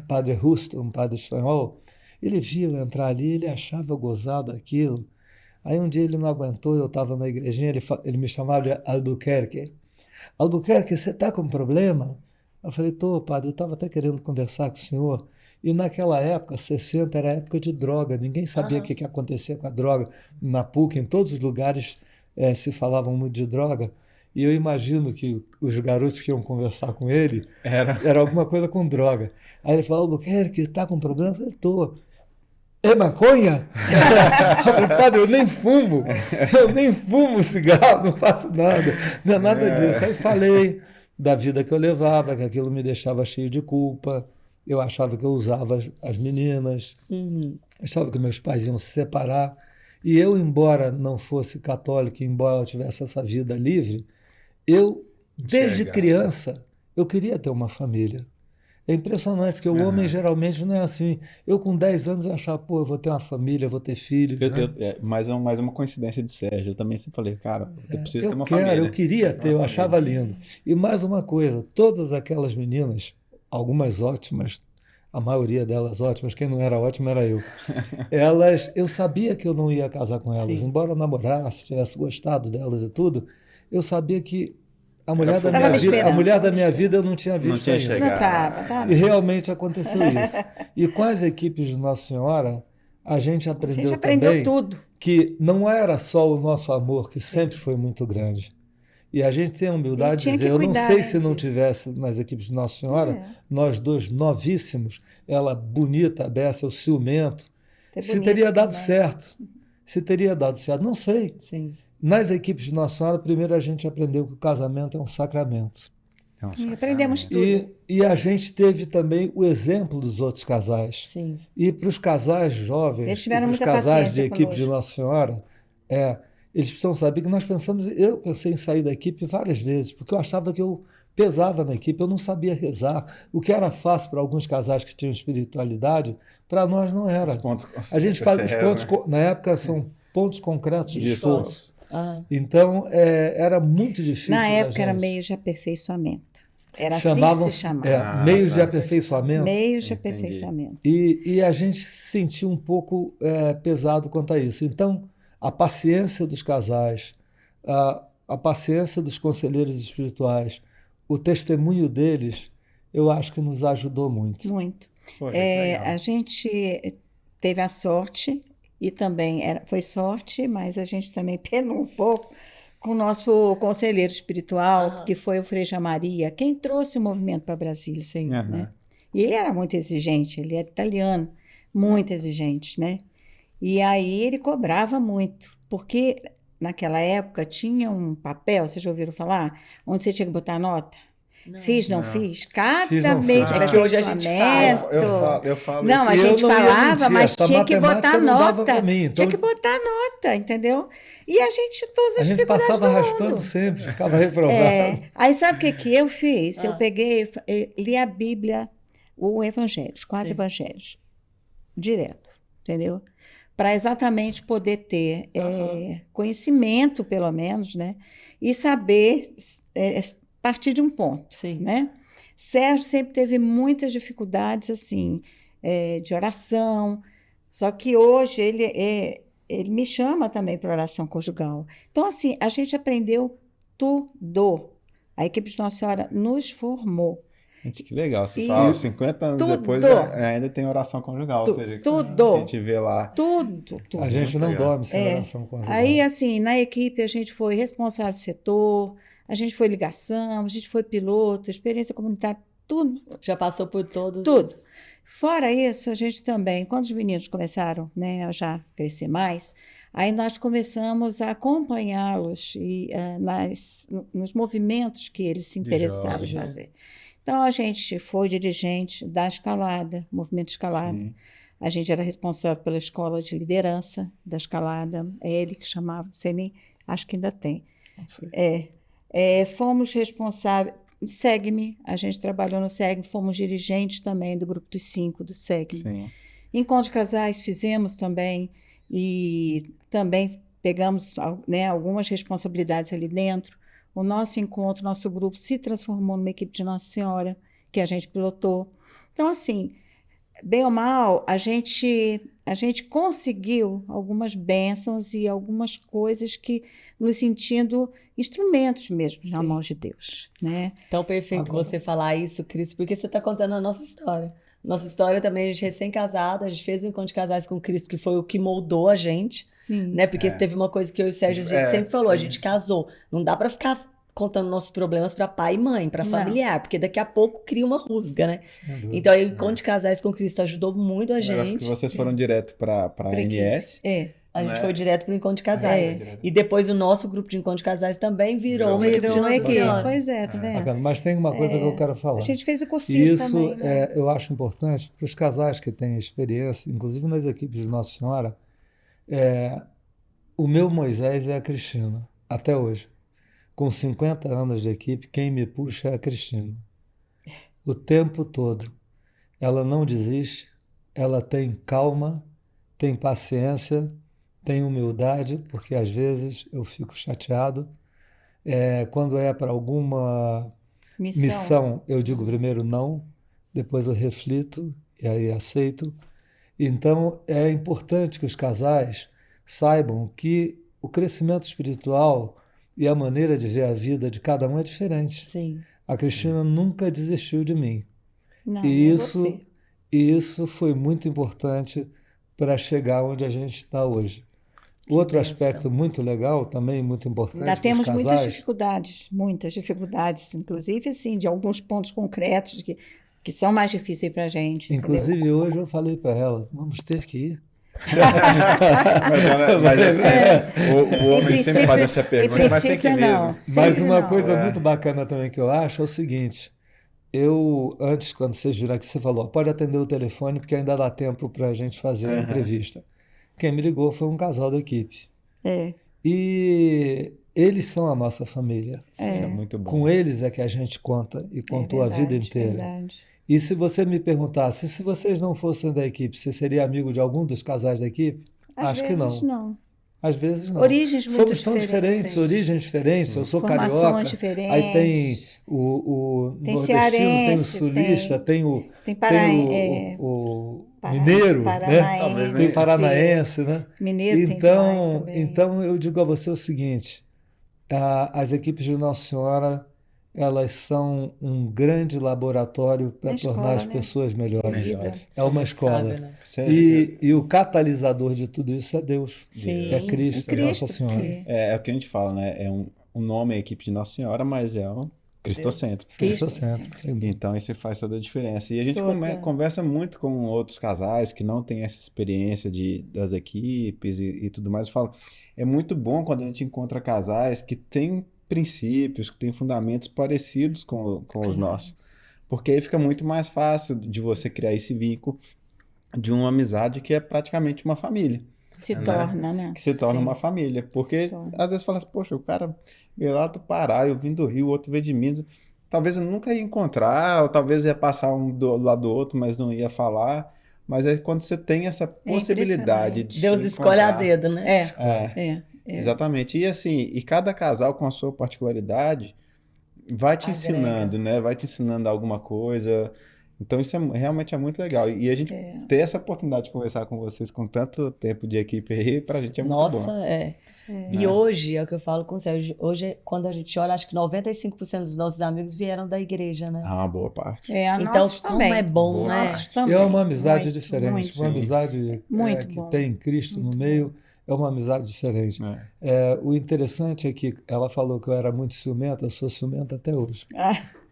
Padre Justo, um padre espanhol, ele viu eu entrar ali, ele achava gozado aquilo. Aí um dia ele não aguentou, eu estava na igrejinha, ele me chamava de Albuquerque. Albuquerque, você está com problema? Eu falei, tô, padre, eu estava até querendo conversar com o senhor. E naquela época, 60, era a época de droga, ninguém sabia o que ia acontecer com a droga. Na PUC, em todos os lugares se falavam muito de droga. E eu imagino que os garotos que iam conversar com ele era alguma coisa com droga. Aí ele falou, Albuquerque, está com problema? Eu falei, tô. É maconha? Eu falei, padre, eu nem fumo cigarro, não faço nada, não é nada disso. Aí falei da vida que eu levava, que aquilo me deixava cheio de culpa, eu achava que eu usava as meninas, achava que meus pais iam se separar, e eu, embora não fosse católico, embora eu tivesse essa vida livre, eu, desde criança, eu queria ter uma família. É impressionante, porque o homem geralmente não é assim. Eu com 10 anos eu achava, pô, eu vou ter uma família, eu vou ter filhos. Mais uma coincidência de Sérgio. Eu também sempre falei, cara, eu preciso ter uma família. Eu queria ter, eu achava lindo. E mais uma coisa, todas aquelas meninas, algumas ótimas, a maioria delas ótimas, quem não era ótimo era eu. Eu sabia que eu não ia casar com elas, embora eu namorasse, tivesse gostado delas e tudo, eu sabia que a mulher da minha vida eu não tinha visto ainda. Não estava. E realmente aconteceu isso. E com as equipes de Nossa Senhora, a gente A aprendeu gente aprendeu também tudo. que não era só o nosso amor, que sempre foi muito grande. E a gente tem a E humildade de tinha dizer, que eu não cuidar, sei né, se não disso. tivesse nas equipes de Nossa Senhora, É, nós dois novíssimos, ela bonita, Bessa, o ciumento, ter se bonito teria dado também. certo. Se teria dado certo, não sei. Sim. Nas equipes de Nossa Senhora, primeiro a gente aprendeu que o casamento é um sacramento. É um E aprendemos sacramento. tudo. E a gente teve também o exemplo dos outros casais. Sim. E para os casais Eles jovens, e tiveram para os muita casais de paciência equipe de conosco. Nossa Senhora, eles precisam saber que nós pensamos, eu pensei em sair da equipe várias vezes, porque eu achava que eu pesava na equipe, eu não sabia rezar. O que era fácil para alguns casais que tinham espiritualidade, para nós não Os era. pontos A gente que faz você os erra, pontos, né? na época são pontos concretos de De esforço. Ah, Então, era muito difícil Na da época era gente. meio de aperfeiçoamento. Era assim que Chamavam se chamava. meios de tá. aperfeiçoamento. Meios de Entendi. aperfeiçoamento. E a gente se sentiu um pouco pesado quanto a isso. Então, a paciência dos casais, a paciência dos conselheiros espirituais, o testemunho deles, eu acho que nos ajudou muito. Muito. Poxa, que legal. A gente teve a sorte, e também foi sorte, mas a gente também penou um pouco com o nosso conselheiro espiritual, Aham. que foi o Frei Maria, quem trouxe o movimento para Brasília. sim. Aham. Né? E ele era muito exigente, ele era italiano, muito exigente, né? E aí ele cobrava muito, porque naquela época tinha um papel, vocês já ouviram falar, onde você tinha que botar nota? Fiz, não Não. fiz? Fiz, Cada não meio de fiz. É que hoje a gente aperfeiçoamento. Eu falo Não, isso. a E eu gente não ia falava, mentir, mas essa tinha que matemática botar não dava nota. para mim. Então, Tinha que botar nota, entendeu? E a gente, todas a as gente dificuldades passava do raspando mundo. sempre, ficava reprovado. Aí sabe o que eu fiz? Eu Ah. peguei, li a Bíblia, o Evangelho, os 4 Sim. evangelhos, direto, entendeu? Para exatamente poder ter conhecimento, pelo menos, né? E saber partir de um ponto, Sim. né? Sérgio sempre teve muitas dificuldades, assim, de oração, só que hoje ele me chama também para oração conjugal. Então, assim, a gente aprendeu tudo. A equipe de Nossa Senhora nos formou. Gente, que legal. Você E fala, 50 anos tudo. depois ainda tem oração conjugal. Ou seja, Tudo. a gente vê lá. Tudo. A gente Muito não legal. dorme sem oração conjugal. Aí, assim, na equipe a gente foi responsável de setor, a gente foi ligação, a gente foi piloto, experiência comunitária, tudo. Já passou por todos Tudo. os... Fora isso, a gente também, quando os meninos começaram, né, a já crescer mais, aí nós começamos a acompanhá-los nos movimentos que eles se interessavam em jovens. fazer. Então, a gente foi dirigente da Escalada, movimento Escalada. Sim. A gente era responsável pela escola de liderança da Escalada. É ele que chamava, não sei nem, acho que ainda tem. Não sei. Fomos responsáveis, SEGME, a gente trabalhou no SEGME, fomos dirigentes também do grupo dos 5 do SEGME. Sim. Encontros de casais fizemos também, e também pegamos, né, algumas responsabilidades ali dentro. O nosso encontro, nosso grupo se transformou numa equipe de Nossa Senhora, que a gente pilotou. Então, assim, bem ou mal, a gente conseguiu algumas bênçãos e algumas coisas que nos sentindo instrumentos mesmo na Sim. mão de Deus, né? Tão perfeito Agora- você falar isso, Cris, porque você está contando a nossa história. Nossa história também, a gente recém-casado, a gente fez um encontro de casais com Cristo, que foi o que moldou a gente, Sim. né? Porque teve uma coisa que eu e o Sérgio, a gente sempre falou, a gente casou. Não dá para ficar contando nossos problemas para pai e mãe, para Não. familiar, porque daqui a pouco cria uma rusga, né? Sem dúvida. Então, o encontro de casais com Cristo ajudou muito a O negócio gente. que vocês foram direto para a ANS. A gente né? foi direto pro encontro de casais. É. E depois o nosso grupo de encontro de casais também virou uma equipe de Virou uma Nossa equipe, Senhora. pois é, tá vendo? Bacana. Mas tem uma coisa que eu quero falar. A gente fez o E cursinho isso também, né? eu acho importante para os casais que têm experiência, inclusive nas equipes de Nossa Senhora. O meu Moisés é a Cristina, até hoje. Com 50 anos de equipe, quem me puxa é a Cristina. O tempo todo. Ela não desiste, ela tem calma, tem paciência, tem humildade, porque às vezes eu fico chateado. Quando é para alguma missão, eu digo primeiro não, depois eu reflito e aí aceito. Então, é importante que os casais saibam que o crescimento espiritual e a maneira de ver a vida de cada um é diferente. Sim. A Cristina nunca desistiu de mim. Não, E é isso, você. e isso foi muito importante para chegar onde a gente está hoje. Outro bênção. aspecto muito legal, também muito importante Ainda para os temos casais, muitas dificuldades, inclusive assim, de alguns pontos concretos que são mais difíceis para a gente, entendeu? inclusive hoje eu falei para ela, vamos ter que ir. Mas assim, o homem Em sempre faz princípio- essa pergunta, mas tem que princípio, não. mesmo. Mas Sempre uma não. coisa É. muito bacana também que eu acho é o seguinte, eu, antes, quando vocês viram aqui, você falou, pode atender o telefone porque ainda dá tempo para a gente fazer a entrevista. Quem me ligou foi um casal da equipe. É, E eles são a nossa família. Isso é muito bom. Com eles é que a gente conta e contou a vida inteira. Verdade. E se você me perguntasse, se vocês não fossem da equipe, você seria amigo de algum dos casais da equipe? Às Acho que vezes não. Às vezes não. Origens muito Somos tão diferentes, origens diferentes. Eu sou Formações carioca, diferentes. aí tem o Tem nordestino, tem o cearense, sulista, tem o, tem o mineiro, né? Talvez, né? Tem paranaense, né? Mineiro tem demais Então, também. então eu digo a você o seguinte, as equipes de Nossa Senhora, elas são um grande laboratório para Uma tornar escola, as né? pessoas melhores. Melhores. É uma escola. Sabe, né? Sério, E o catalisador de tudo isso é Deus. Sim. É Cristo, é Nossa Senhora. Cristo. é o que a gente fala, né? É um nome é equipe de Nossa Senhora, mas é um cristocêntrico. Cristo Cristo, centro, sem dúvida. Então isso faz toda a diferença. E a gente Toda. conversa muito com outros casais que não têm essa experiência das equipes e tudo mais. Eu falo, é muito bom quando a gente encontra casais que têm princípios, que têm fundamentos parecidos com os nossos. Porque aí fica muito mais fácil de você criar esse vínculo de uma amizade que é praticamente uma família. Se Né? torna, né? Que se torna Sim. uma família. Porque Se torna. às vezes fala assim, poxa, o cara veio lá do Pará, eu vim do Rio, o outro veio de Minas. Talvez eu nunca ia encontrar, ou talvez ia passar um do lado do outro, mas não ia falar. Mas é quando você tem essa possibilidade de Deus se escolhe a encontrar. dedo, né? É, É. exatamente. E assim, e cada casal com a sua particularidade vai te Agrega. ensinando, né? Vai te ensinando alguma coisa. Então isso realmente é muito legal. E a gente ter essa oportunidade de conversar com vocês com tanto tempo de equipe aí, pra gente é muito Nossa, bom. E Né? hoje, é o que eu falo com o Sérgio, hoje, quando a gente olha, acho que 95% dos nossos amigos vieram da igreja, né? Ah, uma boa parte. A Então, nossos como também. é bom, né? Nossos também. É uma amizade Muito, diferente, muito. uma amizade Muito que bom. tem Cristo no meio, é uma amizade diferente. O interessante é que ela falou que eu era muito ciumenta, eu sou ciumenta até hoje.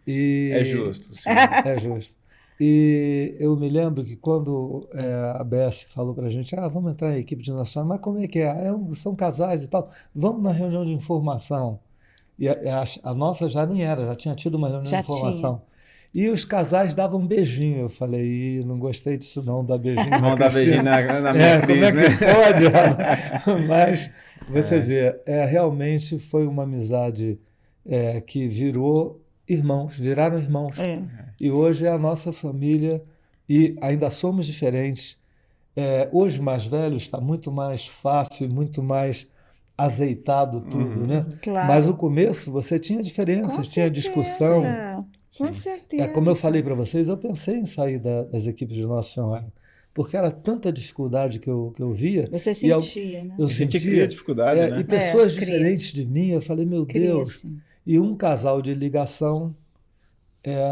E É justo, sim. É justo. E eu me lembro que quando a Bess falou para a gente, vamos entrar em equipe de Nossa Senhora, mas como é que é? São casais e tal, vamos na reunião de informação. E a nossa já nem era, já tinha tido uma reunião Já de informação. E os casais davam um beijinho. Eu falei, não gostei disso não, dar beijinho Não na dá beijinho Cristina. na minha Como Cris, é que né? pode? Mas você vê, realmente foi uma amizade que viraram irmãos. E hoje é a nossa família e ainda somos diferentes. Hoje, mais velhos, está muito mais fácil e muito mais azeitado tudo, né? Claro. Mas o começo você tinha diferenças, tinha discussão. Com certeza. Como eu falei para vocês, eu pensei em sair das equipes de Nossa Senhora, porque era tanta dificuldade que eu via. Você e sentia, né? Eu A gente sentia, cria dificuldade, né? E pessoas cria. diferentes de mim, eu falei, meu Deus. Cria-se. E um casal de ligação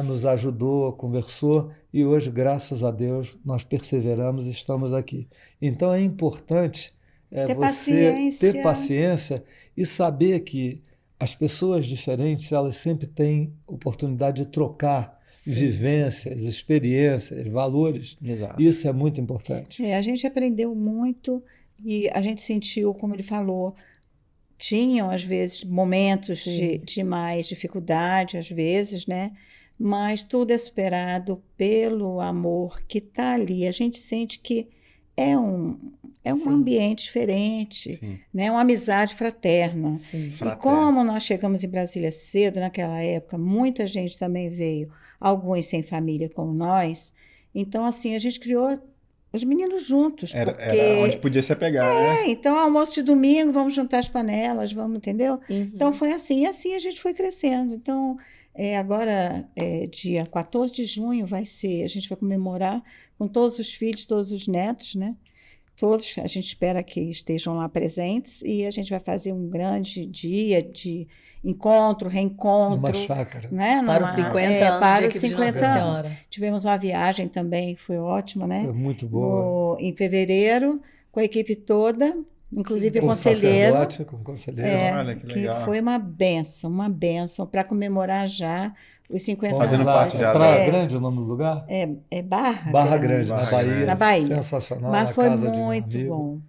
nos ajudou, conversou, e hoje, graças a Deus, nós perseveramos e estamos aqui. Então é importante Ter você paciência. ter paciência e saber que as pessoas diferentes, elas sempre têm oportunidade de trocar vivências, experiências, valores. Exato. Isso é muito importante. A gente aprendeu muito e a gente sentiu, como ele falou, tinham às vezes momentos de mais dificuldade, às vezes, né? Mas tudo é superado pelo amor que está ali. A gente sente que é um ambiente diferente, né? Uma amizade fraterna. Sim. E como nós chegamos em Brasília cedo, naquela época, muita gente também veio, alguns sem família como nós. Então, assim, a gente criou os meninos juntos. Era porque... onde podia se apegar, né? Então, almoço de domingo, vamos juntar as panelas, vamos, entendeu? Uhum. Então, foi assim. E assim a gente foi crescendo. Então, agora, dia 14 de junho, a gente vai comemorar com todos os filhos, todos os netos, né? todos, a gente espera que estejam lá presentes e a gente vai fazer um grande dia de encontro, reencontro. Numa chácara. Né? Para os 50 anos para de os equipe de 50 Nossa anos. Senhora. Tivemos uma viagem também, foi ótima, né? Foi muito boa. Em fevereiro, com a equipe toda, inclusive o Com conselheiro. sacerdote, com o conselheiro. Olha que legal. Foi uma bênção para comemorar já os 50 Fomos Fazendo lá, parte em já Praia da- Grande, o nome do lugar? É Barra Barra Grande, Barra na Bahia. Grande. Na Bahia. Sensacional, Mas na foi casa de um muito amigo. bom.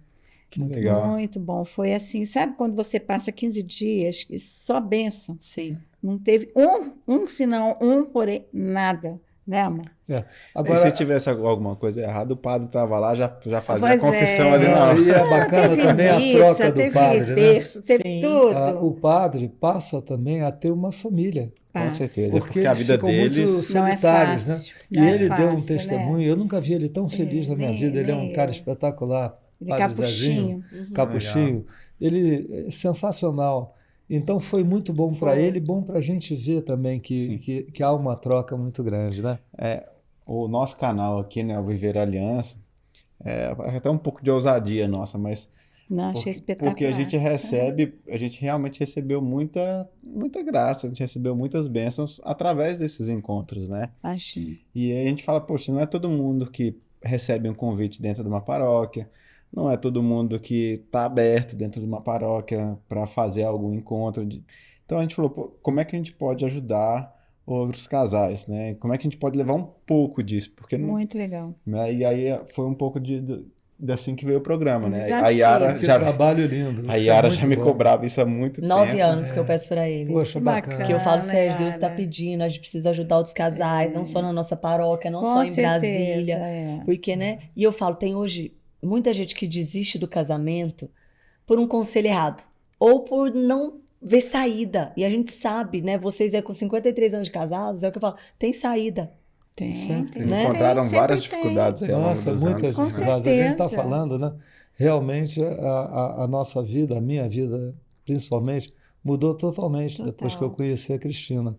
Que legal. Muito bom. Foi assim, sabe quando você passa 15 dias e só bênção? Sim. Não teve senão porém nada, né, amor? É. E Agora, se tivesse alguma coisa errada, o padre estava lá, já fazia Pois a confissão é. ali na hora. e é bacana Teve também a missa, troca do teve padre, né? terço, teve Sim. tudo. O padre passa também a ter uma família. Com Passa. certeza. Porque Porque a eles vida ficam muito deles. Não é solitários, fácil, né? não E é ele deu um fácil, testemunho. né? Eu nunca vi ele tão feliz na minha vida. Ele é um cara espetacular. Ele Padre Zezinho, capuchinho. Capuchinho. Ele é sensacional. Então foi muito bom para ele, bom para a gente ver também que há uma troca muito grande, né? O nosso canal aqui, né, o Viver Aliança, é até um pouco de ousadia nossa, mas Não, achei espetacular. porque a gente realmente recebeu muita graça, a gente recebeu muitas bênçãos através desses encontros, né? Achei. E aí a gente fala, poxa, não é todo mundo que recebe um convite dentro de uma paróquia, não é todo mundo que está aberto dentro de uma paróquia para fazer algum encontro. Então a gente falou, pô, como é que a gente pode ajudar outros casais, né? Como é que a gente pode levar um pouco disso? Porque não, Muito legal. né? E aí foi um pouco de assim que veio o programa, né? Desafio. A Yara Que já, trabalho lindo. a Isso Yara é já muito me bom. cobrava isso há muito 9 tempo. anos que eu peço pra ele. Poxa, Que bacana. Que eu falo, bacana, Sérgio, Deus está Yara. pedindo, a gente precisa ajudar outros casais, não só na nossa paróquia, não Com só em certeza, Brasília. Porque, né? E eu falo, tem hoje muita gente que desiste do casamento por um conselho errado. Ou por não ver saída. E a gente sabe, né? Vocês aí com 53 anos de casados, é o que eu falo, tem saída. Tem, Sempre. tem. Eles Né? encontraram Sempre várias tem. dificuldades aí ao longo Nossa, dos muitas anos. Com dificuldades. A gente está certeza. falando, né? Realmente, a nossa vida, a minha vida, principalmente, mudou totalmente depois que eu Total. conheci a Cristina.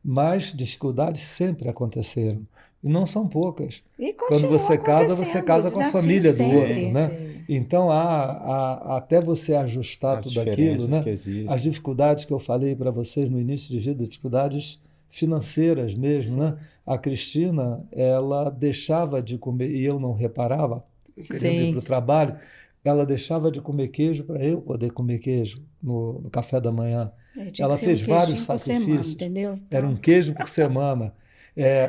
Mas dificuldades sempre aconteceram. E não são poucas. E Quando continua você casa acontecendo, com a desafio família do sempre. outro, né? Sim. Então, até você ajustar As tudo aquilo, diferenças né? que existem. As dificuldades que eu falei para vocês no início de vida, dificuldades financeiras mesmo, né? A Cristina, ela deixava de comer, e eu não reparava, querendo ir Sim. para o trabalho, ela deixava de comer queijo para eu poder comer queijo no café da manhã. Tinha que Ela ser fez um vários queijinho por semana, sacrifícios. entendeu? Era um queijo por semana.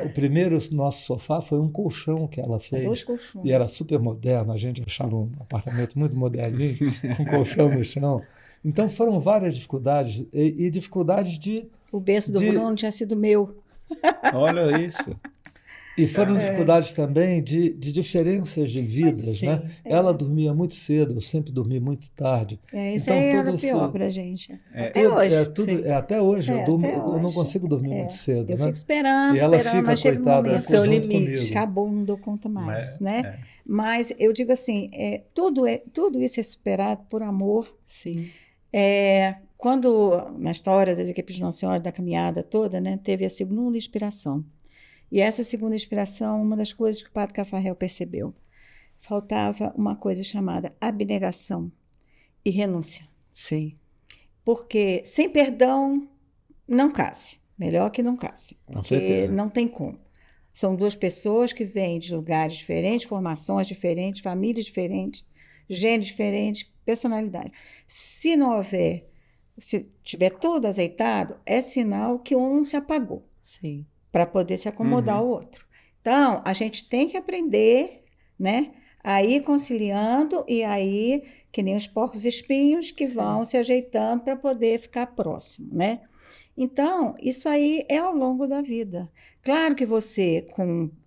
O primeiro nosso sofá foi um colchão que ela fez. 2 colchões. E era super moderno, a gente achava um apartamento muito moderninho, com colchão no chão. Então foram várias dificuldades, e dificuldades O berço do de- Bruno tinha sido meu. Olha isso. e foram dificuldades também de diferenças de vidas, Sim. né? Ela dormia muito cedo, eu sempre dormi muito tarde. Isso Então, aí todo era esse- pior pra gente. É, Até hoje. Até hoje, É, eu até não hoje. consigo dormir muito cedo, Eu né? fico esperando, E ela esperando, fica, mas chega um coitada, momento. O seu junto limite. comigo. Acabou, não dou conta mais, Mas, né? Mas eu digo assim, tudo isso é superado por amor. Sim. Quando, na história das equipes de Nossa Senhora, da caminhada toda, né, teve a segunda inspiração. E essa segunda inspiração, uma das coisas que o padre Cafarel percebeu, faltava uma coisa chamada abnegação e renúncia. Sim. Porque sem perdão, não case. Melhor que não case. Com Porque certeza. não tem como. São duas pessoas que vêm de lugares diferentes, formações diferentes, famílias diferentes, gêneros diferentes, personalidade. Se não houver, se tiver tudo azeitado, é sinal que um se apagou Sim. para poder se acomodar ao outro. Então, a gente tem que aprender, né, a ir conciliando e aí, que nem os porcos espinhos que Sim. vão se ajeitando para poder ficar próximo, né? Então, isso aí é ao longo da vida. Claro que você,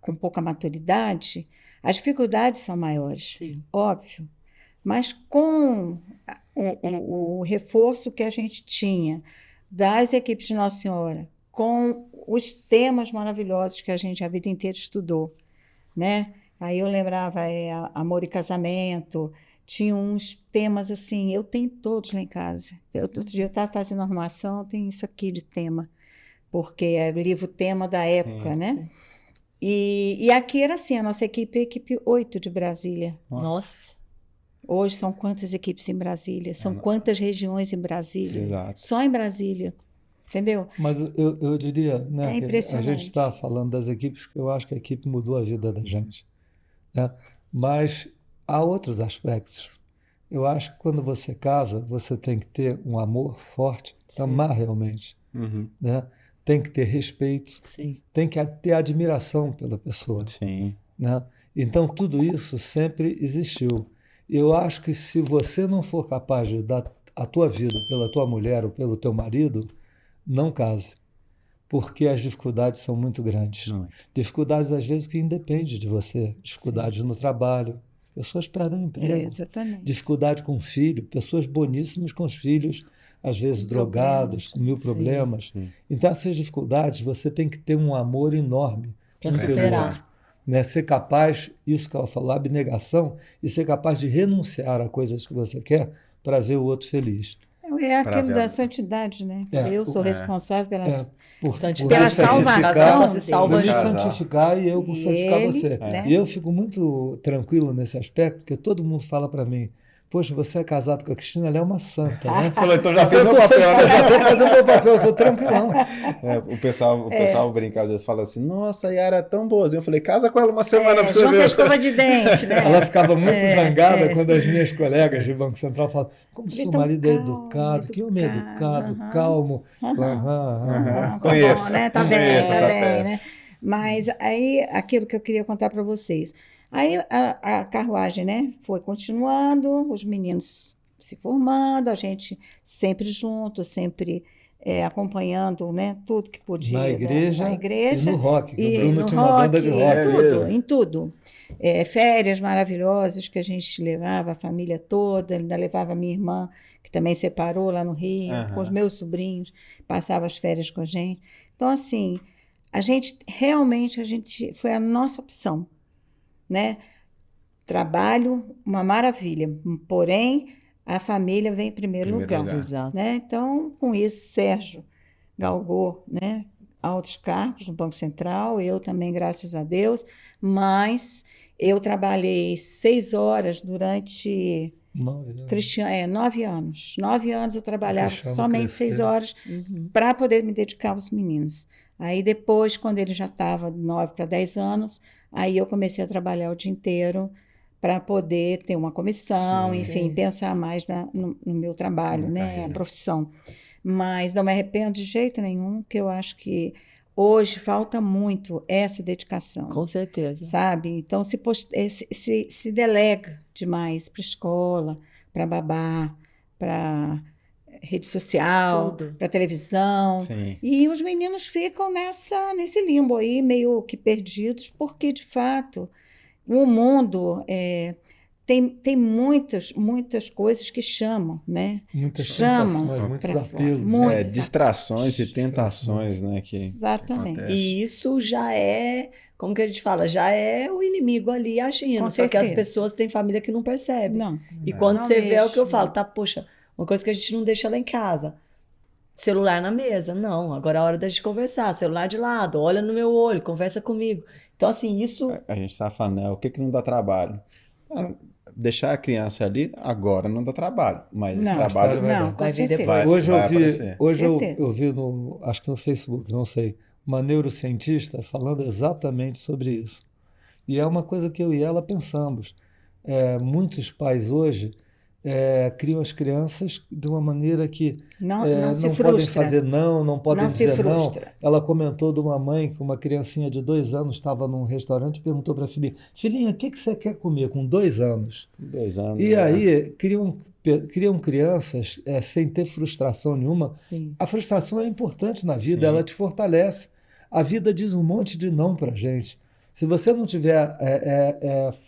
com pouca maturidade, as dificuldades são maiores, Sim. óbvio. Mas com o reforço que a gente tinha das equipes de Nossa Senhora, com os temas maravilhosos que a gente a vida inteira estudou, né? Aí eu lembrava amor e casamento, tinha uns temas assim, eu tenho todos lá em casa. Outro dia eu estava fazendo arrumação, tem isso aqui de tema, porque é o livro tema da época, Sim, né? sim. E aqui era assim, a nossa equipe é a equipe 8 de Brasília. Nossa. Hoje são quantas equipes em Brasília? São quantas regiões em Brasília? Exato. Só em Brasília. Entendeu? Mas eu diria, né, É que a impressionante. gente está falando das equipes, que eu acho que a equipe mudou a vida da gente, né? Mas há outros aspectos. Eu acho que quando você casa, você tem que ter um amor forte, amar realmente, Uhum. né? Tem que ter respeito, Sim. tem que ter admiração pela pessoa, Sim. né? Então, tudo isso sempre existiu. Eu acho que se você não for capaz de dar a tua vida pela tua mulher ou pelo teu marido, não case, porque as dificuldades são muito grandes. Não é. Dificuldades, às vezes, que independem de você. Dificuldades no trabalho, pessoas perdem o emprego. Exatamente. Dificuldade com o filho, pessoas boníssimas com os filhos, às vezes Com drogados, com mil Sim. problemas. Sim. Então, essas dificuldades, você tem que ter um amor enorme Para um pelo superar. outro, né? Ser capaz, isso que ela falou, abnegação, e ser capaz de renunciar a coisas que você quer para ver o outro feliz. É Pra aquilo ver da a- santidade, né? É, Eu sou é. responsável pela... Por Santidade, me salvação santificar, só se dele. salva por me nisso. Casar. santificar e eu por E santificar ele, você. né? E eu fico muito tranquilo nesse aspecto, porque todo mundo fala para mim, poxa, você é casado com a Cristina, ela é uma santa, né? Você falou, então já Então fez eu meu tô papel, santificado, né? já estou fazendo meu papel, eu estou tranquilão. O pessoal brinca, às vezes fala assim, nossa, a Yara é tão boazinha. Eu falei, casa com ela uma semana pra você junto ver. a escova de dente, né? Ela ficava muito zangada quando as minhas colegas de Banco Central falavam, como Ele é seu tão marido é calmo, educado, que homem educado, aham. calmo. Tá Conheço. bom, né? Tá bem, Conheço tá essa bem, peça. né? Mas aí, aquilo que eu queria contar para vocês. Aí a carruagem, né, foi continuando, os meninos se formando, a gente sempre junto, sempre acompanhando, né, tudo que podia Na igreja, na igreja e no rock, que o e Bruno no tinha uma banda de rock, rock. É em tudo, mesmo? em tudo. Férias maravilhosas que a gente levava, a família toda, ainda levava a minha irmã, que também separou lá no Rio, com os Aham. meus sobrinhos, passava as férias com a gente. Então, assim, a gente realmente foi a nossa opção, né? Trabalho, uma maravilha, porém, a família vem em primeiro Primeiro lugar, lugar. Exato. né? Então, com isso, Sérgio galgou, né, altos cargos no Banco Central, eu também, graças a Deus, mas eu trabalhei 6 horas durante 9 anos. 9 anos. 9 anos eu trabalhava Cristiano somente 6 cresceu. horas Uhum. para poder me dedicar aos meninos. Aí depois, quando ele já estava de 9 para 10 anos, aí eu comecei a trabalhar o dia inteiro para poder ter uma comissão, Sim. enfim, Sim. pensar mais no meu trabalho, Na né, carreira. a profissão. Mas não me arrependo de jeito nenhum, porque eu acho que hoje falta muito essa dedicação, Com certeza. sabe? Então se delega demais para escola, para babá, para rede social, Tudo. para televisão. Sim. E os meninos ficam nesse limbo aí, meio que perdidos, porque, de fato, o mundo tem muitas coisas que chamam, né? Muitas Chamam tentações, muitos pra fora. apelos. Muitos Distrações e tentações, né? Que Exatamente. acontece. E isso já é, como que a gente fala, já é o inimigo ali agindo. Com Só que as certeza. pessoas têm família que não percebe. Não. E quando Não você vê, é o que eu mesmo. falo, tá? Poxa, uma coisa que a gente não deixa lá em casa. Celular na mesa. Não, agora é a hora da gente conversar. Celular de lado, olha no meu olho, conversa comigo. Então, assim, isso. A gente tá falando, né? O que não dá trabalho? Ah, deixar a criança ali agora não dá trabalho, mas esse Não, trabalho vai não, dar. com Vai vir certeza. depois. Hoje vai eu vi, aparecer. hoje Certeza. eu vi acho que no Facebook, não sei, uma neurocientista falando exatamente sobre isso. E é uma coisa que eu e ela pensamos. Muitos pais hoje criam as crianças de uma maneira que Não se não podem frustra. fazer não podem Não se dizer não. frustra. Ela comentou de uma mãe que uma criancinha de 2 anos estava num restaurante e perguntou para a filhinha, filhinha, o que você quer comer com 2 anos? 2 anos. E né? aí criam crianças sem ter frustração nenhuma. Sim. A frustração é importante na vida, Sim. ela te fortalece. A vida diz um monte de não para gente. Se você não tiver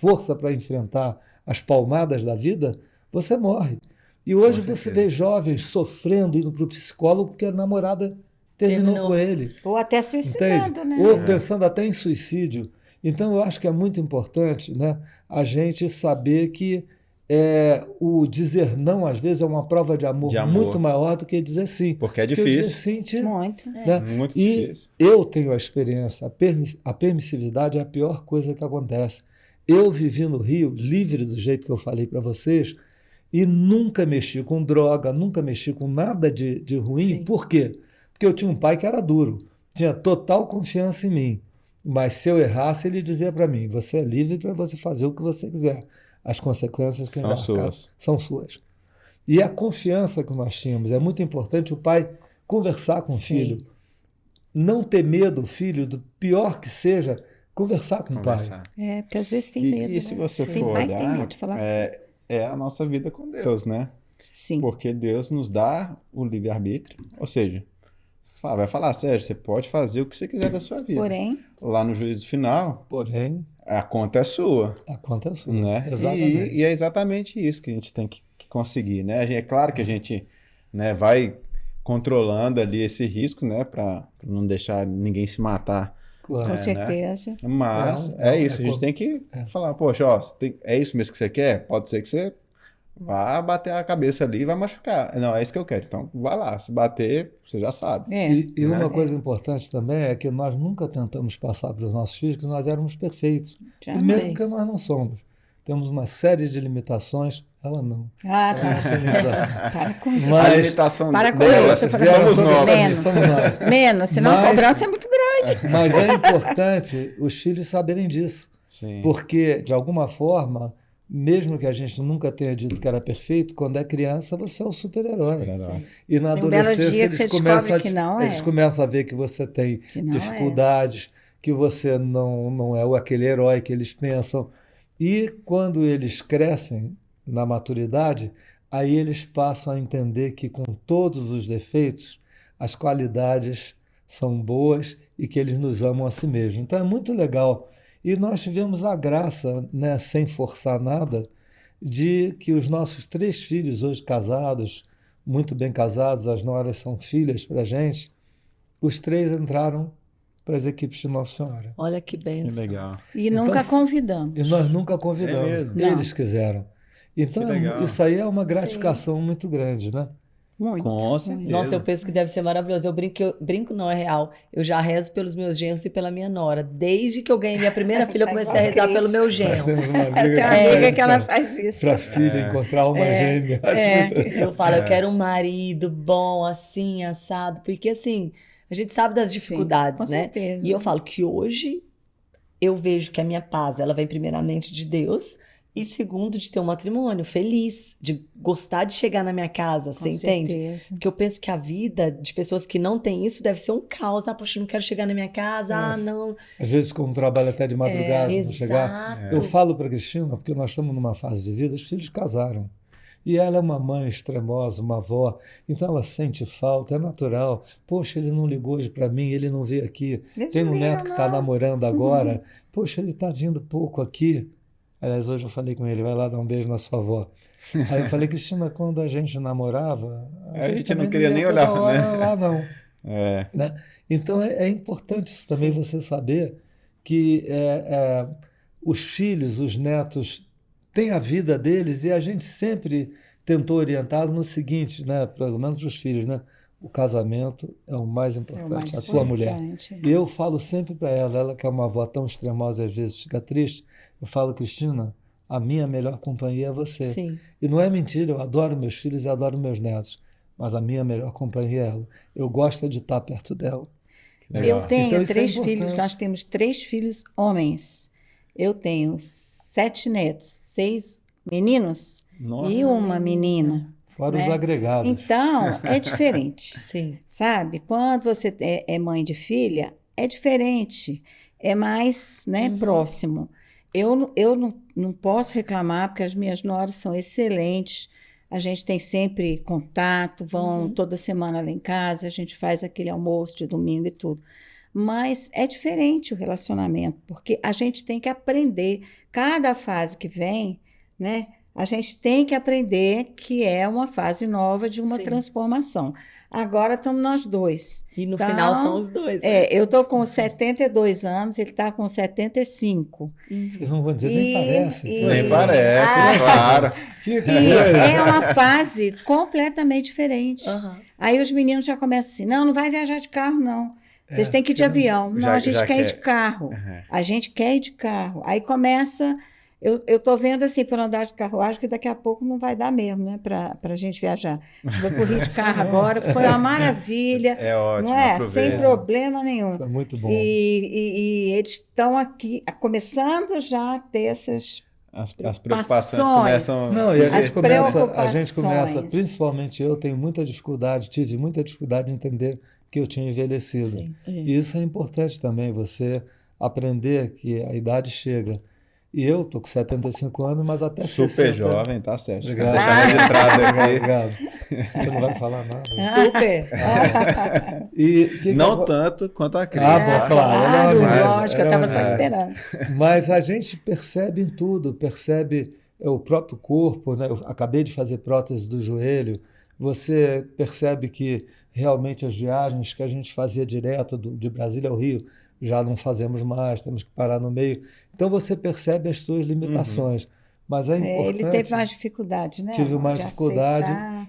força para enfrentar as palmadas da vida, você morre. E hoje Com você certeza. vê jovens sofrendo, indo para o psicólogo porque a namorada terminou Terminou. com ele. Ou até suicidando, Entende? né? Ou pensando até em suicídio. Então, eu acho que é muito importante, né, a gente saber que o dizer não, às vezes, é uma prova de amor, muito maior do que dizer sim. Porque é Porque o dizer difícil. sim Muito. né? Muito E difícil. eu tenho a experiência, a permissividade é a pior coisa que acontece. Eu vivi no Rio, livre do jeito que eu falei para vocês, e nunca mexi com droga, nunca mexi com nada de ruim. Sim. Por quê? Porque eu tinha um pai que era duro, tinha total confiança em mim. Mas se eu errasse, ele dizia para mim, você é livre para você fazer o que você quiser. As consequências que São suas. são suas. E a confiança que nós tínhamos, é muito importante o pai conversar com o Sim. filho. Não ter medo, filho, do pior que seja, conversar com o pai. Conversar. Porque às vezes tem medo, E se né? você Sim. Tem for pai que tem olhar, medo de falar. é a nossa vida com Deus, né? Sim. Porque Deus nos dá o livre-arbítrio. Ou seja, vai falar, Sérgio, você pode fazer o que você quiser da sua vida. Porém, Lá no juízo final, Porém, a conta é sua, a conta é sua. né? Exatamente. E é exatamente isso que a gente tem que conseguir, né? É claro que a gente, né, vai controlando ali esse risco, né, para não deixar ninguém se matar. Claro. com né? certeza. Mas É, é isso, a gente tem que falar, poxa, ó, é isso mesmo que você quer? Pode ser que você vá bater a cabeça ali e vai machucar. Não, é isso que eu quero. Então, vai lá. Se bater, você já sabe. E né? uma coisa importante também é que nós nunca tentamos passar para os nossos filhos que nós éramos perfeitos. Jamais. Primeiro porque nós não somos. Temos uma série de limitações, ela não. Ah, Ela não tá. tem limitação. Para com isso. A Mas limitação Para com dela isso, somos todas nós. Menos. somos nós. Menos, senão a Mas- cobrança é muito grande. Mas é importante os filhos saberem disso. Sim. Porque, de alguma forma, mesmo que a gente nunca tenha dito que era perfeito, quando é criança você é o super-herói. Super-herói. E na Tem um belo adolescência dia que você descobre que não é. eles começam a ver que você tem Que não dificuldades, que você não é aquele herói que eles pensam. E quando eles crescem na maturidade, aí eles passam a entender que com todos os defeitos, as qualidades são boas e que eles nos amam a si mesmos. Então é muito legal. E nós tivemos a graça, né, sem forçar nada, de que os nossos 3 filhos, hoje casados, muito bem casados, as noras são filhas para a gente, os 3 entraram para as equipes de Nossa Senhora. Olha que Que benção. legal. E nunca convidamos. E nós nunca convidamos, É mesmo? eles quiseram. Então, Que legal. isso aí é uma gratificação muito grande, né? Muito. Com certeza. Nossa, eu penso que deve ser maravilhoso. Brinco não, é real. Eu já rezo pelos meus genros e pela minha nora. Desde que eu ganhei minha primeira filha, eu comecei a rezar pelo meu Nós genro. temos uma Eu tenho amiga uma amiga que ela pede faz isso. para a filha encontrar uma gêmea. Eu falo, eu quero um marido bom, assim, assado. Porque, assim, a gente sabe das dificuldades, com né? certeza. E eu falo que hoje eu vejo que a minha paz, ela vem primeiramente de Deus. E segundo, de ter um matrimônio feliz, de gostar de chegar na minha casa, você Com entende? certeza. Porque eu penso que a vida de pessoas que não têm isso deve ser um caos. Ah, poxa, eu não quero chegar na minha casa. Ah, não. Às vezes, como trabalho até de madrugada, não chegar. Exato. Eu falo para a Cristina, porque nós estamos numa fase de vida, os filhos casaram. E ela é uma mãe extremosa, uma avó, então ela sente falta, é natural. Poxa, ele não ligou hoje para mim, ele não veio aqui. Ele Tem um não veio, neto que está não. namorando agora, poxa, ele está vindo pouco aqui. Aliás, hoje eu falei com ele, vai lá dar um beijo na sua avó. Aí eu falei, Cristina, quando a gente namorava, A gente também não queria ia nem toda olhar, hora né? lá, não. É. Né? Então é importante isso também você saber que os filhos, os netos têm a vida deles e a gente sempre tentou orientá-los no seguinte, né? Pelo menos os filhos, né? O casamento é o mais É o importante, mais a sua mulher. importante. E eu falo sempre para ela que é uma avó tão extremosa, às vezes fica triste, eu falo, Cristina, a minha melhor companhia é você. Sim. E não é mentira, eu adoro meus filhos e adoro meus netos, mas a minha melhor companhia é ela. Eu gosto de estar perto dela. Legal. Eu tenho Então, isso é 3 importante. filhos, nós temos 3 filhos homens. Eu tenho 7 netos, 6 meninos Nossa. e uma menina. Fora os né? agregados. Então, é diferente. Sim. Sabe? Quando você é mãe de filha, é diferente. É mais, né, próximo. Eu não posso reclamar, porque as minhas noras são excelentes. A gente tem sempre contato, vão toda semana lá em casa, a gente faz aquele almoço de domingo e tudo. Mas é diferente o relacionamento, porque a gente tem que aprender. Cada fase que vem, né? A gente tem que aprender que é uma fase nova de uma Sim. transformação. Agora estamos nós dois. E no Então, final são os dois. né? Eu estou com 72 anos, ele está com 75. Vocês não vão dizer, nem parece. Nem parece, claro. Que E coisa. é uma fase completamente diferente. Aham. Aí os meninos já começam assim, não vai viajar de carro, não. Vocês têm que ir de avião. Não, Já- a gente já quer ir quer. de carro. Uhum. A gente quer ir de carro. Aí começa Eu estou vendo assim, pelo andar de carruagem, que daqui a pouco não vai dar mesmo, né, para a gente viajar. A gente vai correr de carro agora, foi uma maravilha, É ótimo, não é? aproveita. Sem problema nenhum. Foi muito bom. E eles estão aqui, começando já a ter essas As preocupações preocupações. começam. Não, e As a gente começa, preocupações. principalmente eu tenho muita dificuldade, tive muita dificuldade em entender que eu tinha envelhecido. Sim. E isso é importante também, você aprender que a idade chega. E eu tô com 75 anos, mas até Super 60. jovem, tá certo. Obrigado. Deixar registrado aqui. Obrigado. Você não vai falar nada. Super. Não Não tanto quanto a Cris. Ah, bom, tá? claro. Claro, Mas- lógico, eu estava só é. esperando. Mas a gente percebe em tudo, percebe o próprio corpo, né? Eu acabei de fazer prótese do joelho, você percebe que realmente as viagens que a gente fazia direto de Brasília ao Rio, já não fazemos mais, temos que parar no meio. Então você percebe as suas limitações. Mas é importante. Ele teve mais dificuldade, né? Tive amor, mais de dificuldade, aceitar.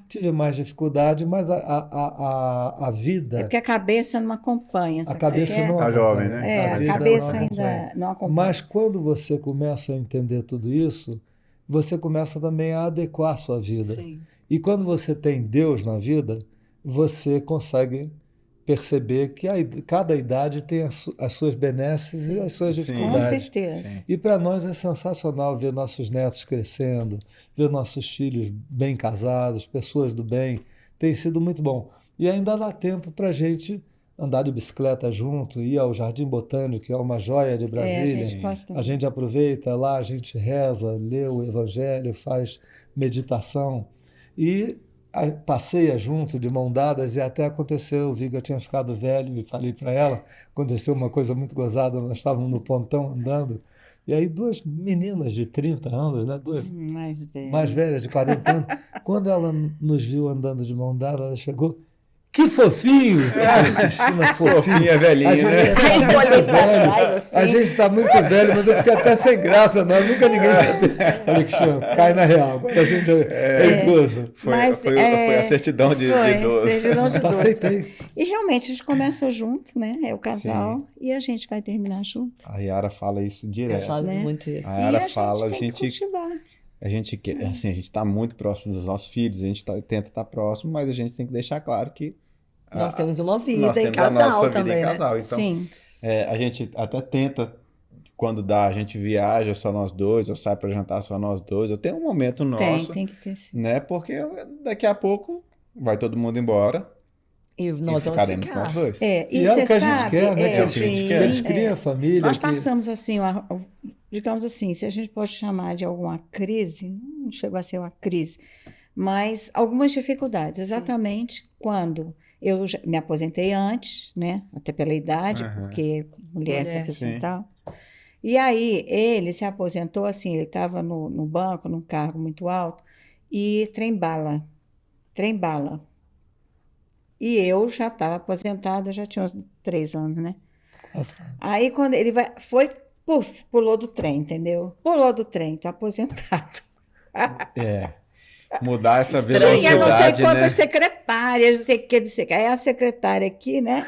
mas a É vida, porque a cabeça não acompanha. a sabe? cabeça Você quer- não Tá acompanha. jovem, né? É, A a vida cabeça não acompanha. ainda não acompanha. Mas quando você começa a entender tudo isso, você começa também a adequar a sua vida. Sim. E quando você tem Deus na vida, você consegue perceber que cada idade tem as suas benesses e as suas Sim. Com dificuldades. certeza. Sim. E para nós é sensacional ver nossos netos crescendo, ver nossos filhos bem casados, pessoas do bem. Tem sido muito bom. E ainda dá tempo para a gente andar de bicicleta junto, ir ao Jardim Botânico, que é uma joia de É, a Brasília. gente gosta. A gente aproveita lá, a gente reza, lê o Evangelho, faz meditação e passeia junto, de mão dadas, e até aconteceu, o Viga tinha ficado velho e falei para ela, aconteceu uma coisa muito gozada, nós estávamos no pontão andando, e aí duas meninas de 30 anos, né, duas Mais velho. mais velhas, de 40 anos, quando ela nos viu andando de mão dada, ela chegou, que fofinhos! Eu falei, Cristina, fofinho. Fofinha, velhinha, A gente né? está Eu muito olhei pra velho. trás, assim. A gente está muito velho, mas eu fiquei até sem graça, não. Nunca ninguém. Falei, Cristina, cai na real. Agora a gente é idoso. Mas, Foi a certidão de Foi, idoso. certidão de Então, idoso. aceitei. E realmente a gente começa junto, né? É o casal. E a gente vai terminar junto. A Yara fala isso Eu direto. falo né? muito isso. A E Yara a fala, a gente tem que gente, cultivar. a gente quer, assim, a gente está muito próximo dos nossos filhos, a gente tenta estar próximo, mas a gente tem que deixar claro que Nós temos uma nós vida em temos a casal nossa vida também, em né? casal. Então, Sim. a gente até tenta, quando dá, a gente viaja só nós dois, ou sai para jantar só nós dois, ou tem um momento nosso, Tem que ter sim. né? Porque daqui a pouco vai todo mundo embora E e nós vamos ficaremos ficar. nós dois. É, E e é o você que a gente sabe, quer, né? É o que a gente quer. Eles criam a família. Nós que- passamos assim, digamos assim, se a gente pode chamar de alguma crise, não chegou a ser uma crise, mas algumas dificuldades, exatamente quando eu me aposentei antes, né? Até pela idade, Aham. porque mulher se Mulher, aposentar. E aí ele se aposentou assim, ele estava no banco, num cargo muito alto, e trem-bala. E eu já estava aposentada, já tinha uns 3 anos, né? Aí quando ele foi, puf, pulou do trem, entendeu? Pulou do trem, tá aposentado. É. Mudar essa Tinha não sei velocidade, quantas né? secretárias, não sei o que, não sei o que. Aí a secretária aqui, né?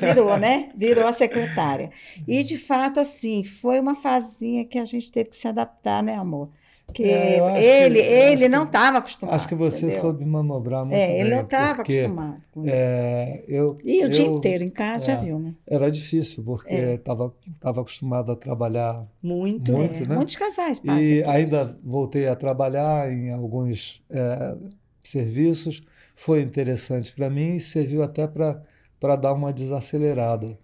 Virou, né? Virou a secretária. E, de fato, assim, foi uma fazinha que a gente teve que se adaptar, né, amor? Porque eu acho ele que- não estava acostumado. Acho que você entendeu? soube manobrar muito bem. Ele não estava porque, acostumado com isso. eu, E o dia eu- inteiro em casa, já é. viu, né? Era difícil, porque estava acostumado a trabalhar Muito. muito, né? Muitos casais passam E por ainda isso. voltei a trabalhar em alguns serviços. Foi interessante para mim e serviu até para dar uma desacelerada.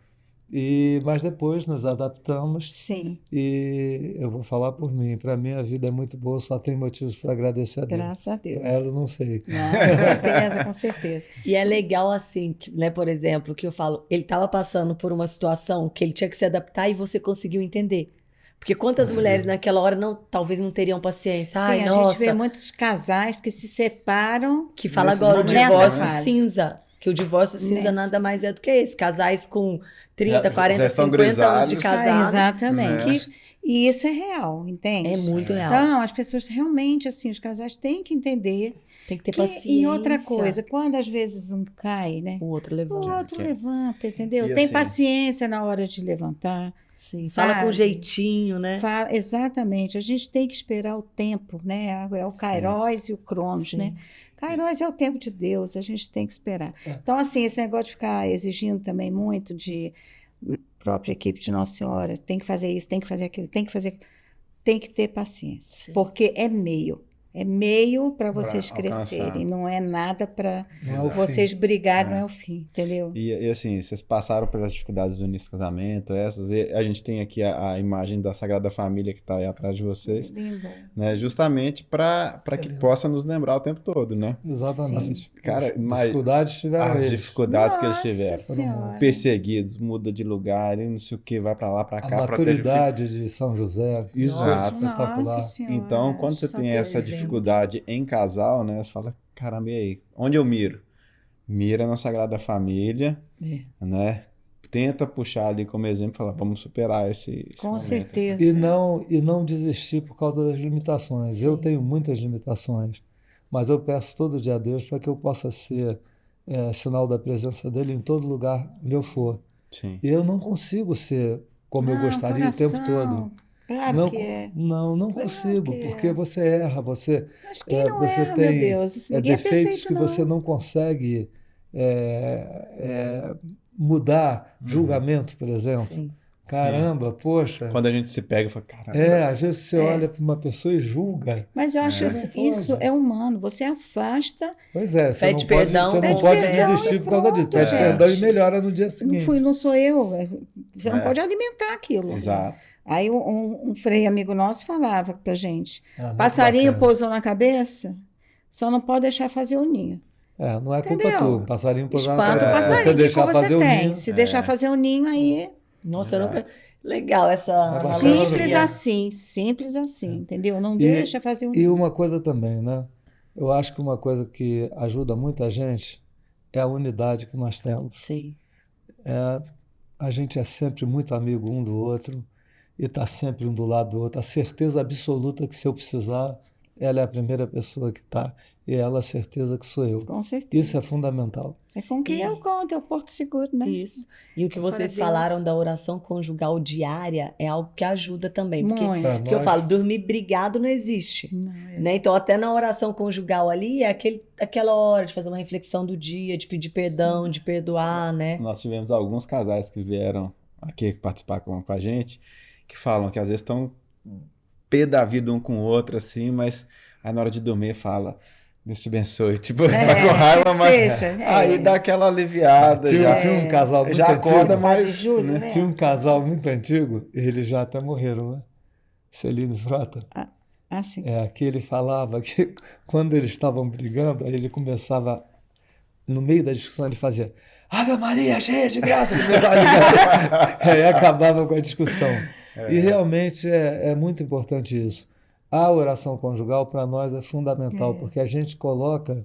Mas depois nos adaptamos Sim, e eu vou falar por mim. Para mim a vida é muito boa, só tem motivos para agradecer a Deus. graças a Deus. Para ela eu não sei. Não, com certeza, com certeza. E é legal assim, né, por exemplo, que eu falo, ele estava passando por uma situação que ele tinha que se adaptar e você conseguiu entender. Porque quantas mulheres naquela hora talvez não teriam paciência. Ai, Sim, a nossa, gente vê muitos casais que se separam. que fala Nesse agora o momento, divórcio né? cinza. Que o divórcio cinza Nessa. nada mais é do que esse. Casais com 30, Já 40, estão 50 anos de grisalhos. casados. Exatamente. Né? E isso é real, entende? É muito real. Então, as pessoas realmente, assim, os casais têm que entender Tem que ter que, paciência. e outra coisa, quando às vezes um cai, né? O outro O levanta. outro levanta, entendeu? E Tem assim- paciência na hora de levantar. Sim, fala com sabe? jeitinho, né? Exatamente, a gente tem que esperar o tempo, né? É o Kairos e o Cronos, Sim. né? Kairos é o tempo de Deus, a gente tem que esperar. Então, assim, esse negócio de ficar exigindo também muito de própria equipe de Nossa Senhora, tem que fazer isso, tem que fazer aquilo, tem que ter paciência, Sim. porque é meio para vocês alcançar. crescerem, não é nada para Não é o vocês fim. brigarem, não é o fim, entendeu? E assim, vocês passaram pelas dificuldades do início do casamento, essas, e a gente tem aqui a imagem da Sagrada Família que está aí atrás de vocês, Lindo. né? Justamente para que possa nos lembrar o tempo todo, né? Exatamente. Cara, As dificuldades tiveram as eles. dificuldades que eles Nossa tiveram. Senhora. Perseguidos, muda de lugar, e não sei o que, vai para lá, para A cá, protege o filho. maturidade de São José. Exato. Espetacular. Nossa Senhora. Então, quando você Só tem Deus essa exemplo. dificuldade em casal, né? Você fala, caramba, e aí? Onde eu miro? Mira na Sagrada Família, né? Tenta puxar ali como exemplo e falar, vamos superar esse Com momento. certeza. E não desistir por causa das limitações. Eu tenho muitas limitações, mas eu peço todo dia a Deus para que eu possa ser sinal da presença dele em todo lugar onde eu for. Sim. E eu não consigo ser como eu gostaria o tempo todo. Claro Não, que é. não consigo, que é. porque você erra, você Mas quem não você erra, tem meu Deus? Ninguém é defeitos perfeito, que você não consegue mudar. Julgamento, por exemplo. Sim. Caramba, poxa. Quando a gente se pega, fala, caramba. Às vezes você olha para uma pessoa e julga. Mas eu acho isso é humano. Você afasta. Pois é, você Pede não pode, perdão, você não pede pode perdão desistir e por causa disso. pronto, Pede gente. perdão e melhora no dia seguinte. Não sou eu. Você não É. pode alimentar aquilo. Exato. Aí um frei amigo nosso falava pra gente: Muito passarinho bacana. pousou na cabeça, só não pode deixar fazer o ninho. Não é culpa Entendeu? tua. Um passarinho pousar na Espanta o cabeça. Se passarinho, você que deixar culpa fazer você o tem? ninho. Se deixar fazer o ninho, aí. Nossa, eu nunca. Legal essa bacana. analogia. Simples assim, entendeu? Não E- deixa fazer o E ninho. uma coisa também, né? Eu acho que uma coisa que ajuda muita gente é a unidade que nós temos. Sim. A gente é sempre muito amigo um do outro e está sempre um do lado do outro. A certeza absoluta que se eu precisar, ela é a primeira pessoa que está e ela a certeza que sou eu. Com certeza. Isso é fundamental. É com quem eu conto, é o Porto Seguro, né? Isso. E o que vocês Deus. falaram da oração conjugal diária é algo que ajuda também. Porque, Muito. porque eu falo, dormir brigado não existe. Não, Né? Então, até na oração conjugal ali, é aquela hora de fazer uma reflexão do dia, de pedir perdão, de perdoar, né? Nós tivemos alguns casais que vieram aqui participar com a gente, que falam que às vezes estão pé da vida um com o outro, assim, mas aí na hora de dormir fala, Deus te abençoe. Tipo, tá com raiva, que mas seja, aí dá aquela aliviada. Tinha um casal muito já antigo. acorda Padre mais. Júlio, né? né? Tinha um casal muito antigo, eles já até morreram, né? Celino e Frota. Assim. Que ele falava que quando eles estavam brigando, aí ele começava, no meio da discussão, ele fazia Ave Maria, cheia de graça, começava a ligar. Aí acabava com a discussão. E realmente é muito importante isso. A oração conjugal, para nós, é fundamental, porque a gente coloca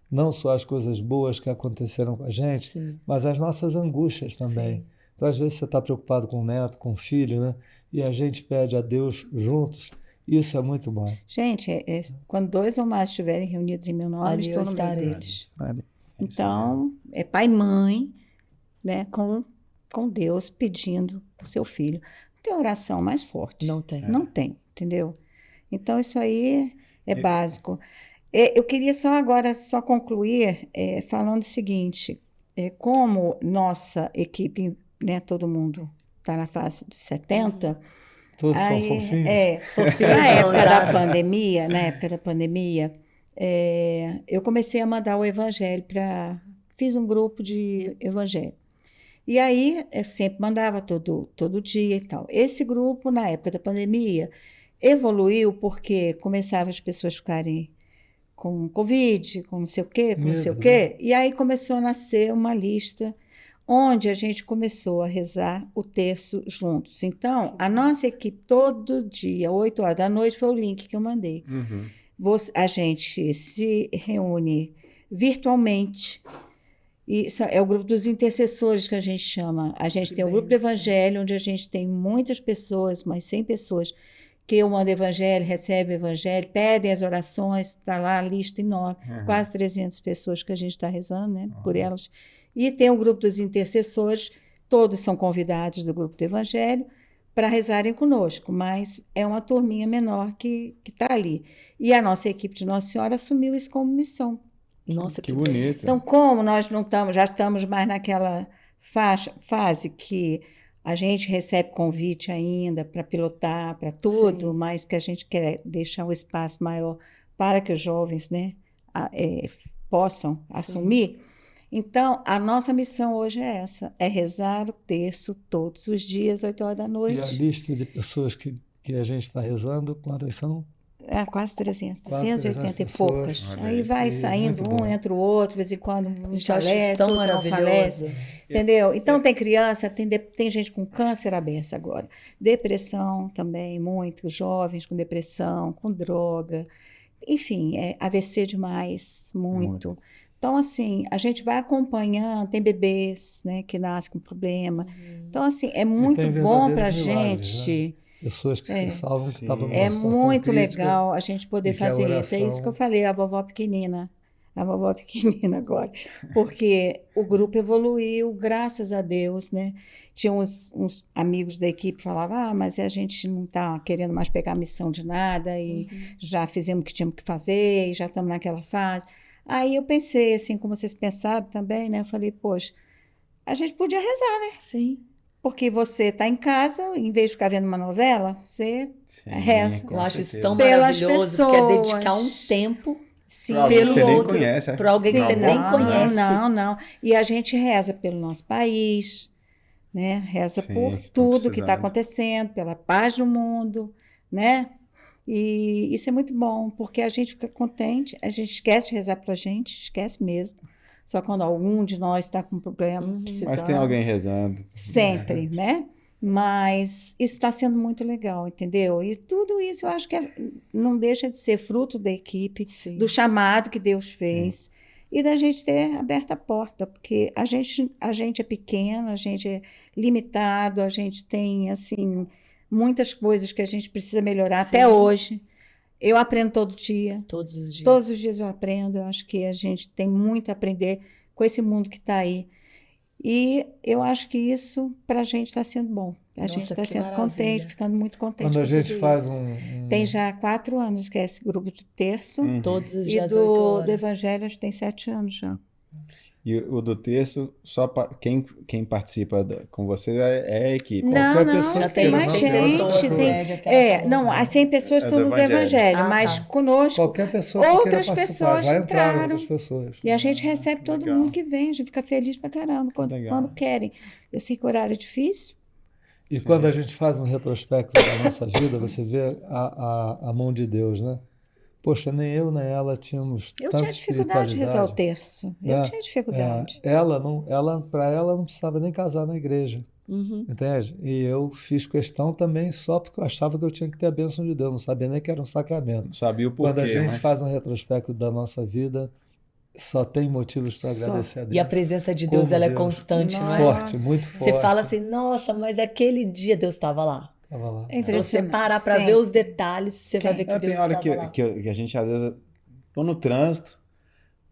não só as coisas boas que aconteceram com a gente, Sim. mas as nossas angústias também. Sim. Então, às vezes, você está preocupado com o neto, com o filho, né? E a gente pede a Deus juntos. Isso é muito bom. Gente, quando 2 ou mais estiverem reunidos em meu nome, Ali estou eu no meio estarei. deles. Então, é pai e mãe, né, com Deus pedindo o seu filho. Não tem oração mais forte. Não tem. Não tem, entendeu? Então, isso aí é básico. Eu queria agora concluir falando o seguinte, como nossa equipe, né, todo mundo está na fase de 70, Todos são fofinhos. fofinho. Na época da pandemia, eu comecei a mandar o evangelho fiz um grupo de evangelho. E aí, eu sempre mandava todo dia e tal. Esse grupo, na época da pandemia, evoluiu porque começavam as pessoas a ficarem com Covid, com não sei o quê, com não sei o quê. E aí começou a nascer uma lista onde a gente começou a rezar o terço juntos. Então, a nossa equipe, todo dia, 8 horas da noite, foi o link que eu mandei. A gente se reúne virtualmente. Isso é o grupo dos intercessores que a gente chama. A gente tem o grupo do evangelho, onde a gente tem muitas pessoas, mais 100 pessoas, que eu mando evangelho, recebe evangelho, pedem as orações, está lá a lista enorme, quase 300 pessoas que a gente está rezando, né, por elas. E tem o grupo dos intercessores, todos são convidados do grupo do evangelho, para rezarem conosco, mas é uma turminha menor que está ali. E a nossa equipe de Nossa Senhora assumiu isso como missão. Nossa, Que que bonito. delícia. Então, como nós não estamos, já estamos mais naquela fase que a gente recebe convite ainda para pilotar, para tudo, Sim. mas que a gente quer deixar um espaço maior para que os jovens, né, possam assumir. Então, a nossa missão hoje é essa, é rezar o terço todos os dias, 8 horas da E a noite. lista de pessoas que a gente está rezando, quantas são? Quase 300, Quase 280 e 300 poucas. pessoas. Olha Aí aí. vai E saindo muito um, bom. entra o outro, de vez em quando um Gente, eu acho isso falece, tão outro não falece. maravilhoso. Entendeu? Então tem criança, tem gente com câncer aberto agora. Depressão também, muito. Jovens com depressão, com droga. Enfim, AVC demais, muito. Então, assim, a gente vai acompanhando, tem bebês, né, que nascem com problema. Então, assim, é muito tem bom verdadeiros para a milagres, né? gente. Pessoas que se salvam, que estavam numa É situação muito crítica, legal a gente poder e que a fazer isso. É isso que eu oração... falei, a vovó pequenina. A vovó pequenina agora. Porque o grupo evoluiu, graças a Deus, né? Tinha uns amigos da equipe que falavam, mas a gente não está querendo mais pegar missão de nada e já fizemos o que tínhamos que fazer e já estamos naquela fase. Aí eu pensei, assim, como vocês pensaram também, né? Eu falei, poxa, a gente podia rezar, né? Sim. Porque você está em casa, em vez de ficar vendo uma novela, você Sim, reza. com Eu acho isso certeza. tão Pelas maravilhoso, porque é dedicar um pessoas. tempo Sim. Pra alguém que pelo você nem outro, conhece, para alguém que Não, você nem bom, conhece. Não. E a gente reza pelo nosso país, né? Reza Sim, por que estão tudo que está precisando. acontecendo, pela paz do mundo, né? E isso é muito bom, porque a gente fica contente, a gente esquece de rezar para a gente, esquece mesmo. Só quando algum de nós está com um problema, precisando. Mas tem alguém rezando. Sempre, né? Mas isso está sendo muito legal, entendeu? E tudo isso eu acho que não deixa de ser fruto da equipe, Sim. do chamado que Deus fez e da gente ter aberto a porta, porque a gente é pequeno, a gente é limitado, a gente tem, assim, muitas coisas que a gente precisa melhorar Sim. até hoje. Eu aprendo todo dia. Todos os dias. Todos os dias eu aprendo. Eu acho que a gente tem muito a aprender com esse mundo que está aí. E eu acho que isso, para a gente, está sendo bom. A gente Nossa, está que sendo maravilha. contente, ficando muito contente Quando a com gente tudo faz isso. um... Tem já 4 anos que é esse grupo de terço. Todos os E dias, 8 do horas. Evangelho acho que tem 7 anos já. E o do texto, só quem participa com você é a equipe. Não, Qualquer pessoa Já que tem queira, mais não, mais tem outras gente. pessoas. Tem, média que ela falou. não, as 100 pessoas É estão do no Evangelho. Evangelho, Ah, mas tá. conosco Qualquer pessoa que queira outras participar, pessoas vai entrar entraram. outras pessoas. E a gente recebe todo legal. mundo que vem, a gente fica feliz pra caramba Legal. quando querem. Eu sei que o horário é difícil. E quando a gente faz um retrospecto da nossa vida, você vê a mão de Deus, né? Poxa, nem eu nem ela tínhamos Eu tanta tinha dificuldade de rezar o espiritualidade. terço. Eu Né? tinha dificuldade. Para ela não precisava nem casar na igreja, entende? E eu fiz questão também só porque eu achava que eu tinha que ter a bênção de Deus, não sabia nem que era um sacramento. Não sabia o Quando a porquê, gente mas faz um retrospecto da nossa vida, só tem motivos para Só. agradecer a Deus. E a presença de Deus, Como ela é Deus. constante, não é? Forte, muito forte. Você fala assim, nossa, mas aquele dia Deus estava lá. Tava lá. É Se você impressionante. parar para ver Sempre. os detalhes, você vai ver que tem Deus hora estava lá. que a gente às vezes tô no trânsito,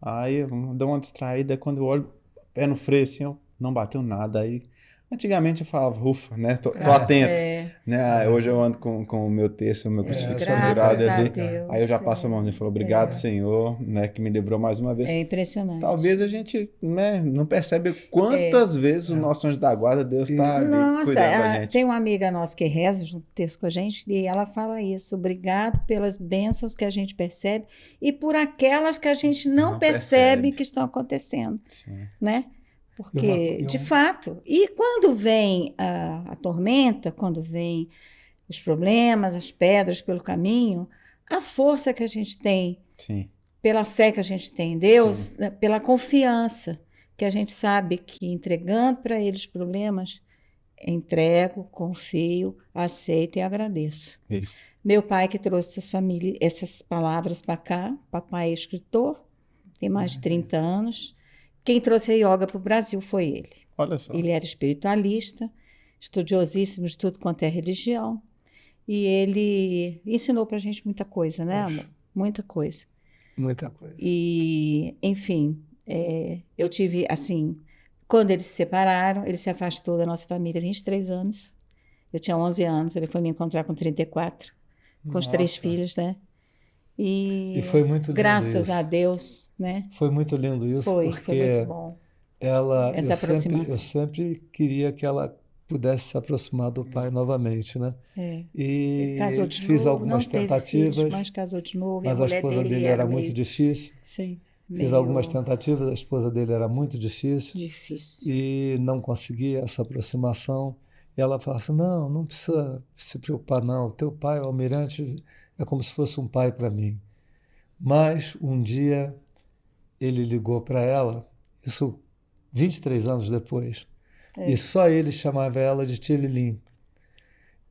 aí eu dou uma distraída, quando eu olho pé no freio assim, eu não bateu nada. Aí antigamente eu falava, ufa, né? Tô atento. Né? Aí hoje eu ando com o meu texto, o meu crucifixo Graças pendurado a ali. Deus. Aí eu já passo a mãozinha e falo, obrigado, Senhor, né, que me livrou mais uma vez. É impressionante. Talvez a gente, né, não percebe quantas vezes o nosso anjo da guarda, Deus está ali Nossa, cuidando da gente. tem uma amiga nossa que reza junto com o texto com a gente e ela fala isso. Obrigado pelas bênçãos que a gente percebe e por aquelas que a gente não percebe que estão acontecendo, Sim. né? Porque, de fato, e quando vem a tormenta, quando vem os problemas, as pedras pelo caminho, a força que a gente tem, Sim. pela fé que a gente tem em Deus, né, pela confiança, que a gente sabe que entregando para Ele os problemas, entrego, confio, aceito e agradeço. Isso. Meu pai que trouxe essas palavras para cá, papai é escritor, tem mais de 30 anos. Quem trouxe a yoga para o Brasil foi ele. Olha só. Ele era espiritualista, estudiosíssimo de tudo quanto é religião, e ele ensinou para a gente muita coisa, né, amor? Muita coisa. Muita coisa. E, enfim, eu tive, assim, quando eles se separaram, ele se afastou da nossa família há 23 anos, Eu tinha 11 anos, ele foi me encontrar com 34, com os 3 Nossa. filhos, né? E E foi muito lindo graças isso. a Deus, né? Foi muito lindo isso, Foi muito porque bom. eu Essa aproximação. sempre queria que ela pudesse se aproximar do pai novamente, né? É. E Ele casou de fiz novo, algumas não teve tentativas, filhos, mas casou de novo. E mas a mulher esposa dele era era muito meio, difícil. sim, Fiz meio algumas tentativas, a esposa dele era muito difícil difícil. e não conseguia essa aproximação. E ela falava assim, não precisa se preocupar não, o teu pai, o Almirante, é como se fosse um pai para mim. Mas um dia ele ligou para ela, isso 23 anos depois, É. e só ele chamava ela de Tililim.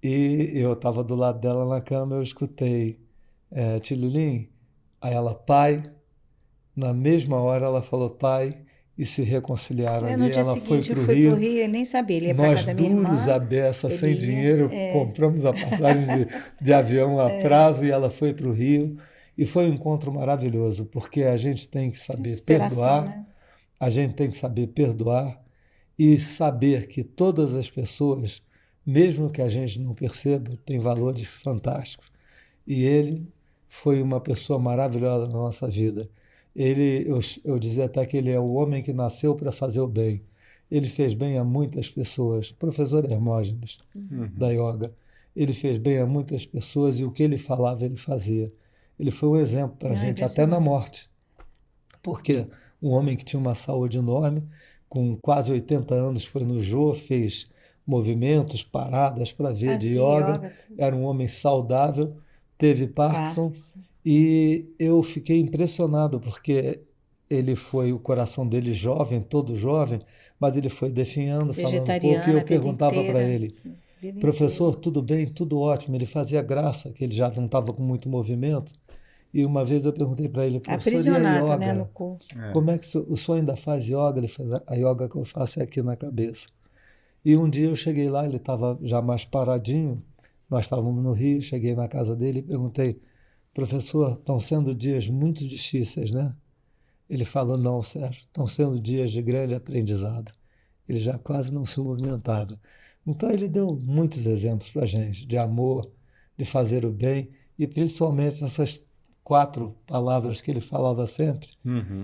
E eu estava do lado dela na cama, eu escutei Tililim, aí ela, pai. Na mesma hora ela falou pai e se reconciliaram No ali. dia Ela foi seguinte eu para o fui Rio. pro Rio, eu nem sabia, ele ia para Nós casa da minha duros, irmã. a beça, sem ele ia, dinheiro, compramos a passagem de avião a prazo e ela foi para o Rio. E foi um encontro maravilhoso, porque a gente tem que saber Inspiração, perdoar, né? a gente tem que saber perdoar e saber que todas as pessoas, mesmo que a gente não perceba, têm valores fantásticos. E ele foi uma pessoa maravilhosa na nossa vida. Eu dizia até que ele é o homem que nasceu para fazer o bem. Ele fez bem a muitas pessoas. Professor Hermógenes, da yoga. Ele fez bem a muitas pessoas e o que ele falava, ele fazia. Ele foi um exemplo para a gente, até na morte. Porque um homem que tinha uma saúde enorme, com quase 80 anos, foi no Jô, fez movimentos, paradas para ver de yoga. Era um homem saudável, teve Parkinson. E eu fiquei impressionado, porque ele foi, o coração dele jovem, todo jovem, mas ele foi definhando, falando um pouco, e eu perguntava para ele, professor, tudo bem, tudo ótimo. Ele fazia graça, que ele já não estava com muito movimento. E uma vez eu perguntei para ele, professor, aprisionado, e a yoga? né, no corpo. Como é que o senhor ainda faz yoga? Ele faz, a yoga que eu faço é aqui na cabeça. E um dia eu cheguei lá, ele estava já mais paradinho, nós estávamos no Rio, cheguei na casa dele e perguntei, professor, estão sendo dias muito difíceis, né? Ele falou, não, Sérgio, estão sendo dias de grande aprendizado. Ele já quase não se movimentava. Então ele deu muitos exemplos para a gente, de amor, de fazer o bem, e principalmente essas 4 palavras que ele falava sempre,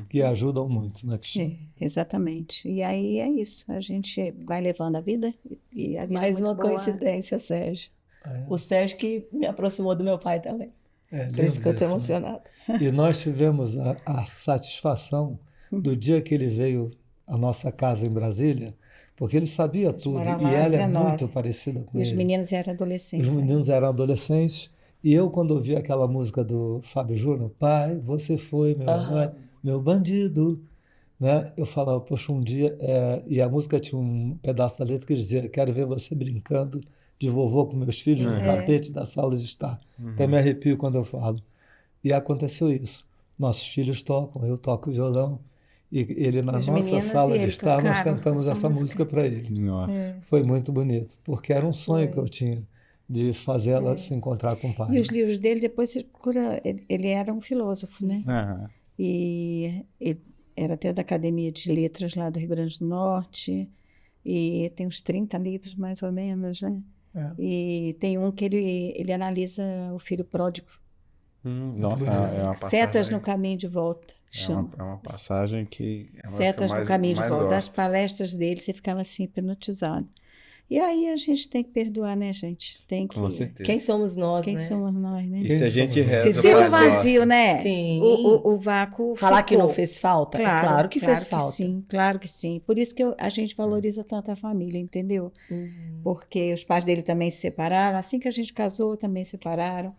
que ajudam muito, né, Cristina? Exatamente. E aí é isso, a gente vai levando a vida e a vida Mais é muito uma boa. coincidência, Sérgio. O Sérgio que me aproximou do meu pai também. Por isso que eu estou emocionada. E nós tivemos a satisfação do dia que ele veio à nossa casa em Brasília, porque ele sabia tudo, e ela é muito parecida com ele. E os meninos eram adolescentes. Os meninos eram adolescentes, e eu, quando ouvi aquela música do Fábio Júnior, pai, você foi meu bandido, né? Eu falava, poxa, um dia... e a música tinha um pedaço da letra que dizia, quero ver você brincando de vovô com meus filhos no tapete da sala de estar. Até me arrepio quando eu falo. E aconteceu isso. Nossos filhos tocam, eu toco violão, e ele na nossa sala de estar, nós cantamos essa música para ele. Nossa. Foi muito bonito, porque era um sonho que eu tinha, de fazer ela se encontrar com o pai. E os livros dele, depois você procura, ele era um filósofo, né? E ele era até da Academia de Letras lá do Rio Grande do Norte, e tem uns 30 livros mais ou menos, né? E tem um que ele analisa o filho pródigo. Nossa, é uma passagem... Setas no caminho de volta, chama. É uma passagem que... É uma Setas das que eu no caminho de mais volta. Das gosto. palestras dele, você ficava assim, hipnotizado. E aí a gente tem que perdoar, né, gente? Tem que... Com certeza. Quem somos nós, Quem né? somos nós, né? E se a gente reza, Fica faz vazio, nossa. né? Sim. O vácuo Falar que ficou. não fez falta? Claro que fez falta. Sim, claro que sim. Por isso que a gente valoriza tanto a família, entendeu? Porque os pais dele também se separaram. Assim que a gente casou, também se separaram.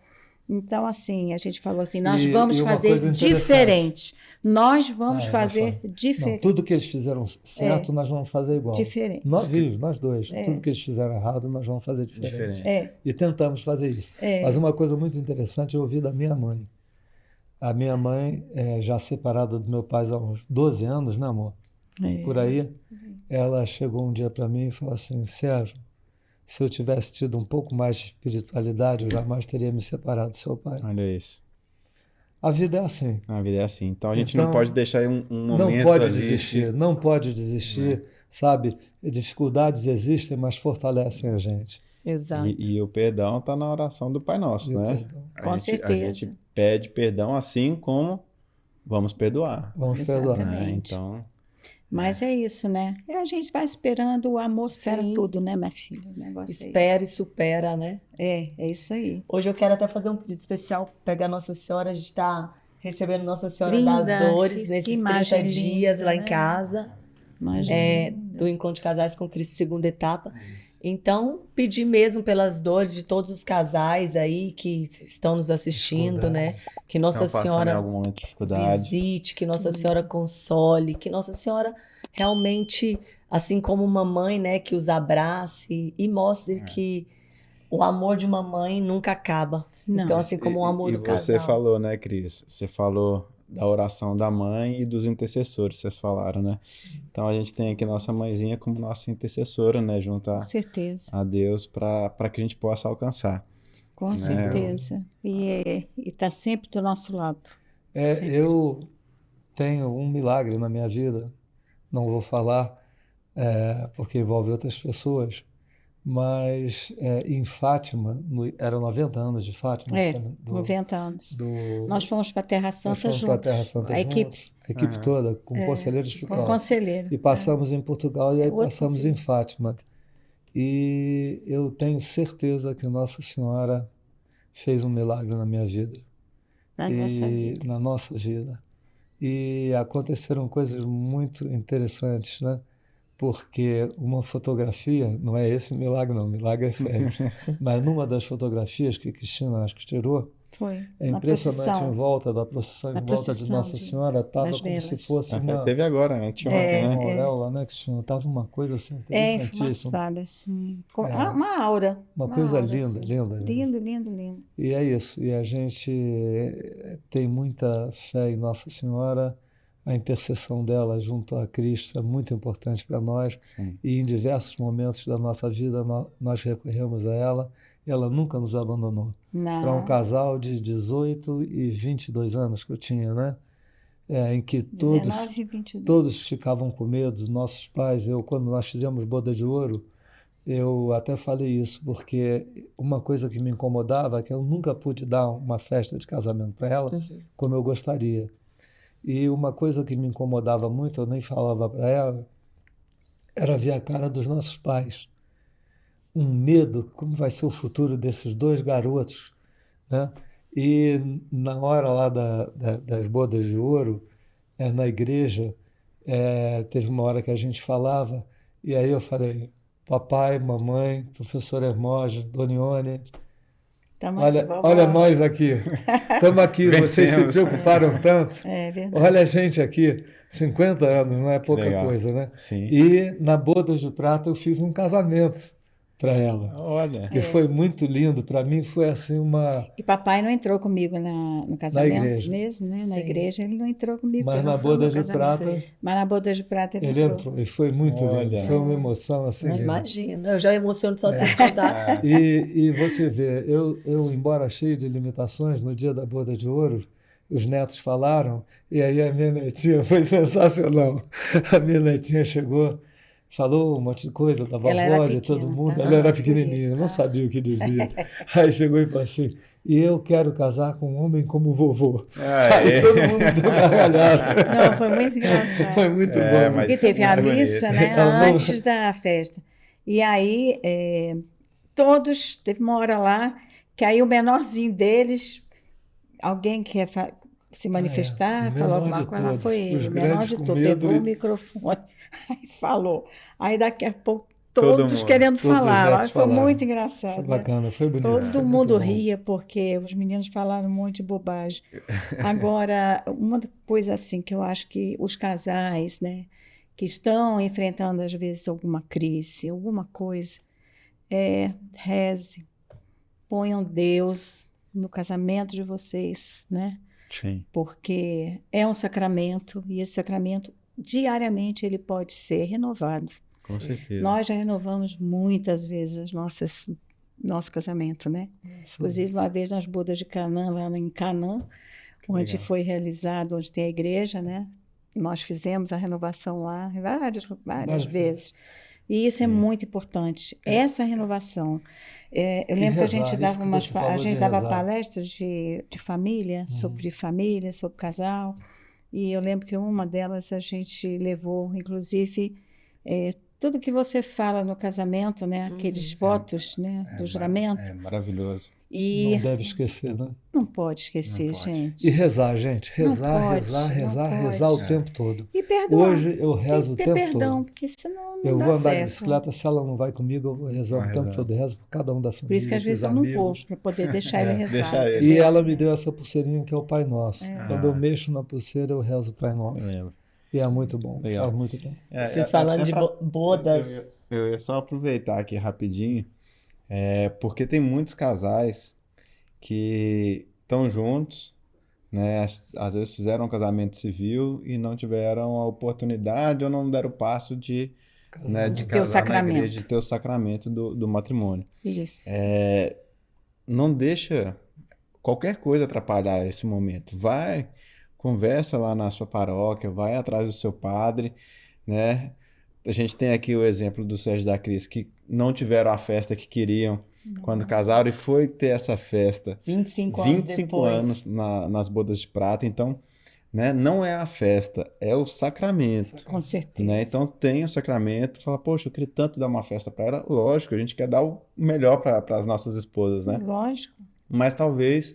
Então, assim, a gente falou assim, nós vamos uma fazer coisa interessante. diferente. Nós vamos fazer Não, diferente. tudo que eles fizeram certo, nós vamos fazer igual. Diferente. Nós vivos, nós dois. Tudo que eles fizeram errado, nós vamos fazer diferente. E tentamos fazer isso. Mas uma coisa muito interessante eu ouvi da minha mãe. A minha mãe, já separada do meu pai há uns 12 anos, né, amor? Por aí, ela chegou um dia para mim e falou assim, Sérgio, se eu tivesse tido um pouco mais de espiritualidade, eu jamais teria me separado do seu pai. Olha isso. A vida é assim. A vida é assim. Então a gente não pode deixar um momento Não pode ali desistir, não pode desistir. sabe? Dificuldades existem, mas fortalecem a gente. Exato. E o perdão está na oração do Pai Nosso, E o né? perdão. Com A certeza. gente pede perdão assim como vamos perdoar. Vamos perdoar. Exatamente. Né? Então, Mas é isso, né? E a gente vai esperando, o amor supera Sim. tudo, né, minha filha? O negócio Espera é e supera, né? é isso aí. Hoje eu quero até fazer um pedido especial, pegar Nossa Senhora, a gente está recebendo Nossa Senhora Linda, das Dores que nesses 30 imagem dias linda, lá em né? casa, Imagina. do Encontro de Casais com Cristo, segunda etapa. Então, pedir mesmo pelas dores de todos os casais aí que estão nos assistindo, né? Que Nossa estão passando em Senhora algum momento de dificuldade. visite, que Nossa Senhora console, que Nossa Senhora realmente, assim como mamãe, né, que os abrace e mostre que o amor de uma mãe nunca acaba. Não. Então, assim como o amor do você casal. falou, né, Cris? Você falou da oração da mãe e dos intercessores, vocês falaram, né? Então a gente tem aqui nossa mãezinha como nossa intercessora, né? Junto Com certeza. a Deus para que a gente possa alcançar. Com certeza. E está sempre do nosso lado. Eu tenho um milagre na minha vida, não vou falar porque envolve outras pessoas, mas em Fátima, eram 90 anos de Fátima, 90 anos. do, Nós fomos para a Terra Santa nós fomos juntos. para a Terra Santa a juntos, a equipe toda, com conselheiro Com espiritual. o conselheiro. E passamos em Portugal e aí Outro passamos conselheiro. em Fátima. E eu tenho certeza que Nossa Senhora fez um milagre na minha vida. Na nossa vida. E aconteceram coisas muito interessantes, né? Porque uma fotografia, não é esse o milagre não, o milagre é sério, mas numa das fotografias que Cristina acho que tirou, Foi. é Na impressionante procissão. em volta da procissão, em Na volta de procissão Nossa Senhora, estava das como se velas. fosse Teve agora, anteontem, uma né? auréola, né, Cristina? Estava uma coisa assim interessantíssima. Enfumaçada, assim. Uma aura. Uma coisa aura, linda, assim. linda. Lindo, lindo, lindo. E é isso, e a gente tem muita fé em Nossa Senhora, a intercessão dela junto a Cristo é muito importante para nós. Sim. E em diversos momentos da nossa vida nós recorremos a ela e ela nunca nos abandonou. Para um casal de 18 e 22 anos que eu tinha, né? Em que 19 e 22. todos ficavam com medo, nossos pais. Quando nós fizemos boda de ouro, eu até falei isso, porque uma coisa que me incomodava é que eu nunca pude dar uma festa de casamento para ela como eu gostaria. E uma coisa que me incomodava muito, eu nem falava para ela, era ver a cara dos nossos pais. Um medo, como vai ser o futuro desses dois garotos, né? E na hora lá das bodas de ouro, na igreja, teve uma hora que a gente falava, e aí eu falei, papai, mamãe, professora Hermógenes, Donione, olha nós aqui, estamos aqui, vocês se preocuparam tanto. É verdade. Olha a gente aqui, 50 anos, não é pouca coisa, né? Sim. E na Bodas de Prata eu fiz um casamento para ela. Olha. E foi muito lindo, para mim foi assim uma... E papai não entrou comigo no casamento igreja. mesmo, né? Na Sim. igreja ele não entrou comigo. Mas porque na não foi o meu Bodas de casamento. Prata, Mas na Bodas de Prata ele ele entrou e foi muito lindo. Olha. Foi uma emoção assim Não linda. imagino, eu já emociono só de vocês contarem. E você vê, eu, embora cheio de limitações, no dia da boda de ouro, os netos falaram, e aí a minha netinha foi sensacional. A minha netinha chegou, falou um monte de coisa da Ela era vovó, de pequena, todo mundo. tá? Ela era Por pequenininha, isso, não tá? sabia o que dizia. Aí chegou e falou assim, e eu quero casar com um homem como o vovô. Aí todo mundo deu gargalhada. Não, foi muito engraçado. Foi muito bom. mas- Porque teve a muito missa, bonito. né? Nós vamos- Antes da festa. E aí, todos, teve uma hora lá, que aí o menorzinho deles, alguém quer se manifestar, o falou menor alguma de coisa, lá todos. foi ele, Os o menor grandes de com todos, medo pegou e- o microfone, aí falou. Aí daqui a pouco, Todo todos mundo, querendo todos os falar. netos Foi falaram. muito Foi engraçado. né? bacana, foi bonito. foi Todo muito mundo bom. ria, porque os meninos falaram um monte de bobagem. Agora, uma coisa assim que eu acho que os casais, né, que estão enfrentando às vezes alguma crise, alguma coisa, reze, ponham Deus no casamento de vocês, né? Sim. Porque é um sacramento e esse sacramento diariamente ele pode ser renovado. Com certeza. Nós já renovamos muitas vezes nosso casamento, né? Inclusive, uma vez nas bodas de Canaã, lá em Canaã, onde legal. foi realizado, onde tem a igreja, né? Nós fizemos a renovação lá várias Várias vezes. E isso é muito importante. Essa renovação. Eu lembro que a gente rezar, isso dava que você falou a de gente dava rezar. palestras de família, sobre casal. E eu lembro que uma delas a gente levou, inclusive, tudo que você fala no casamento, né? Aqueles votos, né? Do juramento. É maravilhoso. E Não deve esquecer, né? não pode esquecer, Não pode. gente. E rezar, gente. Rezar, Não pode, rezar, não rezar, pode. rezar o tempo todo. E perdoar. Hoje eu rezo o Tem que ter tempo perdão, todo. porque senão Eu não dá vou andar de certo. bicicleta, se ela não vai comigo, eu vou rezar Vai o tempo rezar. todo. Eu rezo por cada um da família, Por isso que às pros vezes eu não vou, amigos. para poder deixar ele rezar. deixar ele. E ela me deu essa pulseirinha que é o Pai Nosso. É. Quando eu mexo na pulseira, eu rezo o Pai Eu Nosso. lembro. E é muito bom, Legal. faz muito bem. Vocês falando até de bodas. Eu ia só aproveitar aqui rapidinho, porque tem muitos casais que estão juntos, né? Às vezes fizeram um casamento civil e não tiveram a oportunidade ou não deram o passo de, né, de De ter o casar na sacramento. igreja, de ter o sacramento do matrimônio. Isso. Não deixa qualquer coisa atrapalhar esse momento. Vai, conversa lá na sua paróquia, vai atrás do seu padre, né? A gente tem aqui o exemplo do Sérgio da Cris, que não tiveram a festa que queriam quando casaram e foi ter essa festa 25 anos 25 depois. anos nas bodas de prata. Então, né, não é a festa, é o sacramento. Com certeza. Né? Então tem o sacramento, fala, poxa, eu queria tanto dar uma festa para ela. Lógico, a gente quer dar o melhor para as nossas esposas, né? Lógico. Mas talvez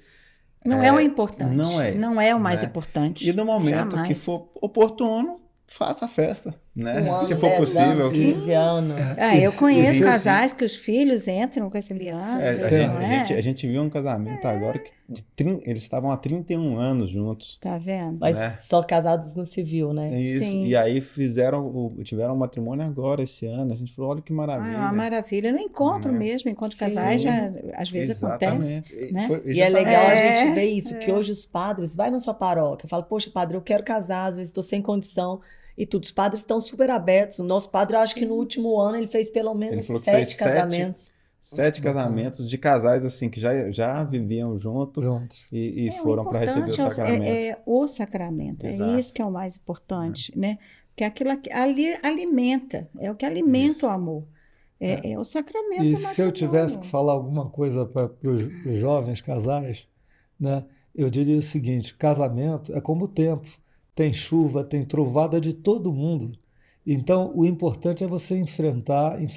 Não é o importante. não é, Não é o mais né? importante. E no momento Jamais. que for oportuno, faça a festa, né? Um ano, Se for 10 possível. anos, 15 anos. Eu conheço Esse- casais que os filhos entram com essa aliança, não é? A gente viu um casamento agora que eles estavam há 31 anos juntos. Tá vendo? Mas Né? só casados no civil, né? Isso. Sim. E aí tiveram um matrimônio agora esse ano. A gente falou, olha que É maravilha. uma maravilha. No encontro mesmo, enquanto Sim. casais, já, às vezes acontece. Exatamente. né? E é legal a É, gente ver isso, que hoje os padres, vai na sua paróquia, fala, poxa, padre, eu quero casar, às vezes estou sem condição e tudo. Os padres estão super abertos. O nosso padre, eu acho que no último ano ele fez pelo Ele menos falou que fez 7 casamentos. 7 casamentos de casais assim que já viviam juntos Juntos. e o foram para receber o importante sacramento. é o sacramento. Exato. É isso que é o mais importante, né? Porque aquilo ali alimenta, é o que alimenta Isso. o amor. É o sacramento E do se eu matrimônio. tivesse que falar alguma coisa para os jovens casais, né, eu diria o seguinte: casamento é como o tempo. Tem chuva, tem trovada de todo mundo. Então, o importante é você enfrentarem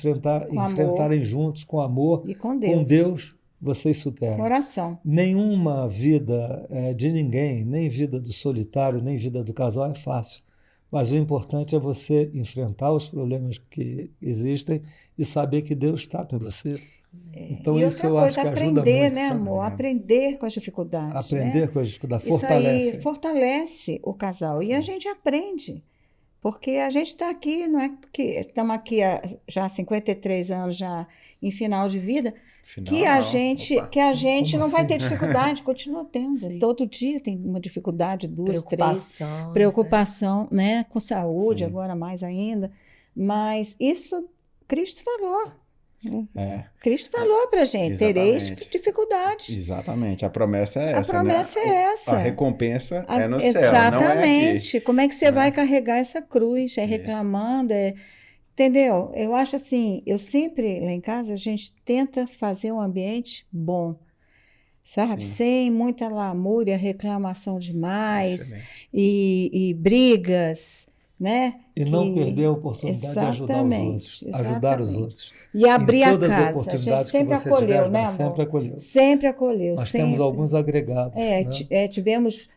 juntos com amor. E com Deus. Com Deus, vocês superam. Oração. Nenhuma vida de ninguém, nem vida do solitário, nem vida do casal é fácil. Mas o importante é você enfrentar os problemas que existem e saber que Deus está com você. Então, E isso outra eu coisa, acho que ajuda aprender, muito, né, sabe? amor? Aprender com as dificuldades. Aprender né? com as dificuldades, Isso fortalece. aí fortalece o casal. E a gente aprende. Porque a gente está aqui, não é porque estamos aqui já há 53 anos, já em final de vida, Final, que a não. gente, Opa. que a gente Como não vai assim? ter dificuldade, continua tendo. Sim. Todo dia tem uma dificuldade, 2, 3. Preocupação. Preocupação, né? Com saúde, Sim. agora mais ainda. Mas isso Cristo falou. Cristo falou para a gente, tereis Exatamente. dificuldades. Exatamente. A promessa é A essa, promessa né? é essa. A recompensa é no céu, não é aqui. Exatamente. Como é que você vai carregar essa cruz? É Isso. reclamando, entendeu? Eu acho assim, eu sempre, lá em casa, a gente tenta fazer um ambiente bom, sabe? Sim. Sem muita lamúria, reclamação demais Excelente. e brigas, né? E não perder a oportunidade de ajudar os outros. Exatamente, Ajudar os exatamente. outros. E abrir a Em todas as casa. A gente oportunidades que sempre você acolheu, tiver, né, amor? sempre acolheu. Sempre acolheu, Nós sempre. temos alguns agregados. né? Tivemos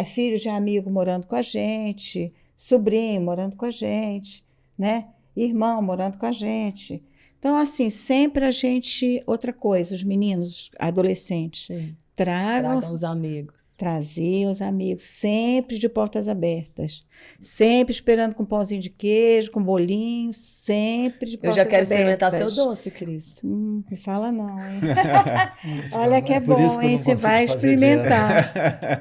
filhos de amigo morando com a gente, sobrinho morando com a gente, né? Irmão morando com a gente. Então, assim, sempre a gente... Outra coisa, os meninos, adolescentes, Sim. tragam, Tragam os amigos. trazer os amigos, sempre de portas abertas. Sempre esperando com pãozinho de queijo, com bolinho, sempre de Eu portas já quero abertas. experimentar seu doce, Cristo. Me fala não, hein? Olha que é Por isso bom, que eu hein? não Você consigo vai fazer experimentar.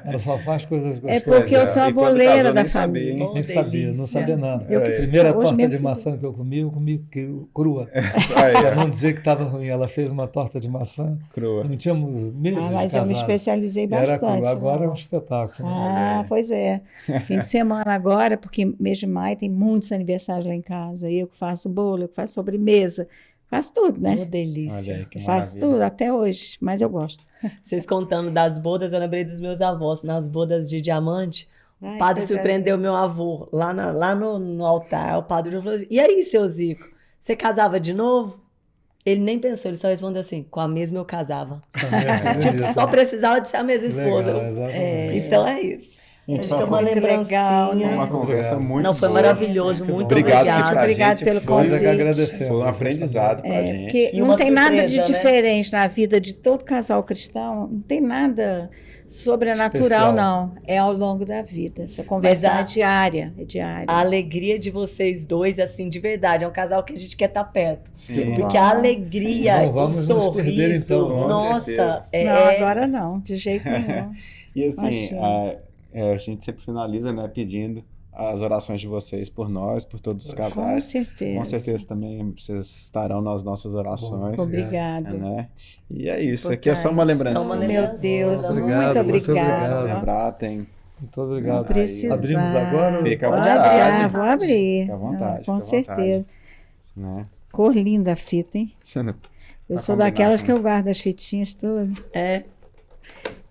Ela só faz coisas É gostosas. porque eu sou a E quando boleira casou, da nem sabia, família. hein? Nem sabia, não delícia. sabia nada. Eu que- A primeira hoje torta mesmo de fiz. maçã que eu comi crua. Aí, Para ó, não dizer que estava ruim. Ela fez uma torta de maçã. crua. Não tínhamos meses Ah, de mas eu me casado. especializei Era bastante. cru, agora é um né? espetáculo. Ah, pois é. Fim de semana agora, porque mês de maio tem muitos aniversários lá em casa. Eu que faço bolo, eu que faço sobremesa, faço tudo, Ô, né? Olha delícia. aí, que Eu faço maravilha. tudo até hoje, mas eu gosto. Vocês contando das bodas, eu lembrei dos meus avós. Nas bodas de diamante, o Ai, padre coisa surpreendeu linda. meu avô lá no altar. O padre falou assim: E aí, seu Zico, você casava de novo? Ele nem pensou, ele só respondeu assim: Com a mesma eu casava. Tipo, só precisava de ser a mesma esposa. Legal, exatamente. Então é isso. A gente tem uma Muito legal, lembrancinha. né? Uma conversa Obrigado. muito Não, foi boa. maravilhoso. Que bom. Muito Obrigado, que obrigada. pra Obrigado gente pelo foi, Nós é que convite. agradecemos. foi um Vocês aprendizado pra É, gente. porque E não uma tem nada de surpresa, né? diferente na vida de todo casal cristão, não tem nada sobrenatural, Especial. não. É ao longo da vida. Essa conversa Mas é diária, é diária. A alegria de vocês dois, assim, de verdade, é um casal que a gente quer estar perto. Sim. Porque a alegria, Não o vamos nos perder, sorriso, então, com nossa, certeza. Não, agora não, de jeito nenhum. E assim, Imagina. a gente sempre finaliza, né, pedindo as orações de vocês por nós, por todos os Com casais. certeza. Com certeza também vocês estarão nas nossas orações, Obrigado. né? E é isso. Importante. Aqui é só uma lembrancinha. Só uma Meu lembrancinha. Deus, Obrigado, muito muito obrigada. obrigado. Lembrar, tem. Muito obrigado. Não precisar. Abrimos agora? Fica à Pode vontade. abrir, vou abrir. Fica à vontade, Com fica à vontade. certeza. Né? Cor linda a fita, hein? Eu Pra sou combinar daquelas com- que eu guardo as fitinhas todas. É,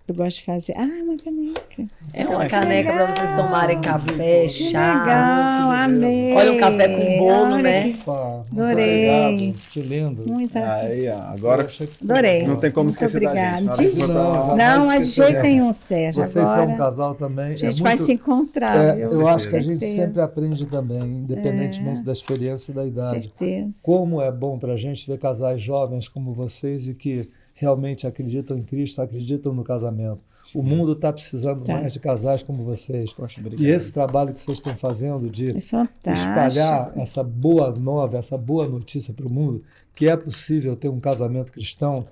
Eu gosto de fazer. Ah, uma caneca. é uma caneca para vocês tomarem café, Que chá. legal, amei. Olha o café com bolo, Olha né? que- Opa, muito Adorei. obrigado. Que lindo. Muita. Aí, ó, agora Poxa, que Adorei. legal. não tem como Muito esquecer da obrigada. gente. Na hora que De- for pra lá, Não, Vai é de esquecer. jeito nenhum, Sérgio. Vocês são um Agora casal também. a gente vai se encontrar, viu? eu acho que a Com gente certeza. sempre aprende também, independentemente da experiência e da idade. Certeza. Como é bom para a gente ver casais jovens como vocês e que realmente acreditam em Cristo, acreditam no casamento. O mundo está precisando Tá. mais de casais como vocês. Poxa, E obrigado. esse trabalho que vocês estão fazendo de É fantástico. espalhar essa boa nova, essa boa notícia para o mundo, que é possível ter um casamento cristão,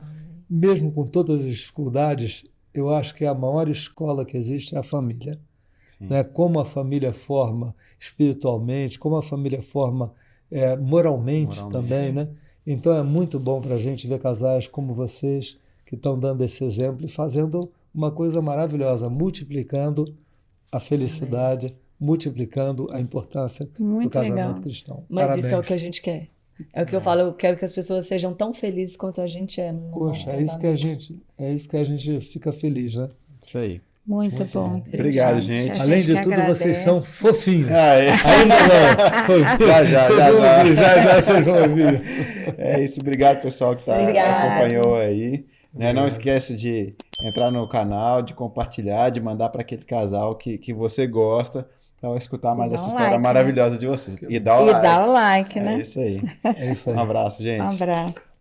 mesmo com todas as dificuldades, eu acho que a maior escola que existe é a família. Sim. Né? Como a família forma espiritualmente, como a família forma moralmente também, né? Então é muito bom para a gente ver casais como vocês que estão dando esse exemplo e fazendo uma coisa maravilhosa, multiplicando a felicidade, multiplicando a importância do Muito casamento legal. cristão. Mas Parabéns. isso é o que a gente quer. É o que eu falo, eu quero que as pessoas sejam tão felizes quanto a gente é. No Poxa, nosso casamento. é isso que a gente fica feliz, né? Isso aí. Muito bom. Obrigado, gente. A Além de que tudo, vocês agradece. são fofinhos. Ah, é. Ainda não. Fofinhos. Já, Vocês já, vão já. ouvir, já vocês vão ouvir. É isso, obrigado pessoal que Obrigado. acompanhou aí. Né? Não esquece de entrar no canal, de compartilhar, de mandar para aquele casal que você gosta para escutar mais dá essa um história like, né? maravilhosa de vocês. E dá o E like. dá o like, É né? isso aí. É isso aí. Um abraço, gente. Um abraço.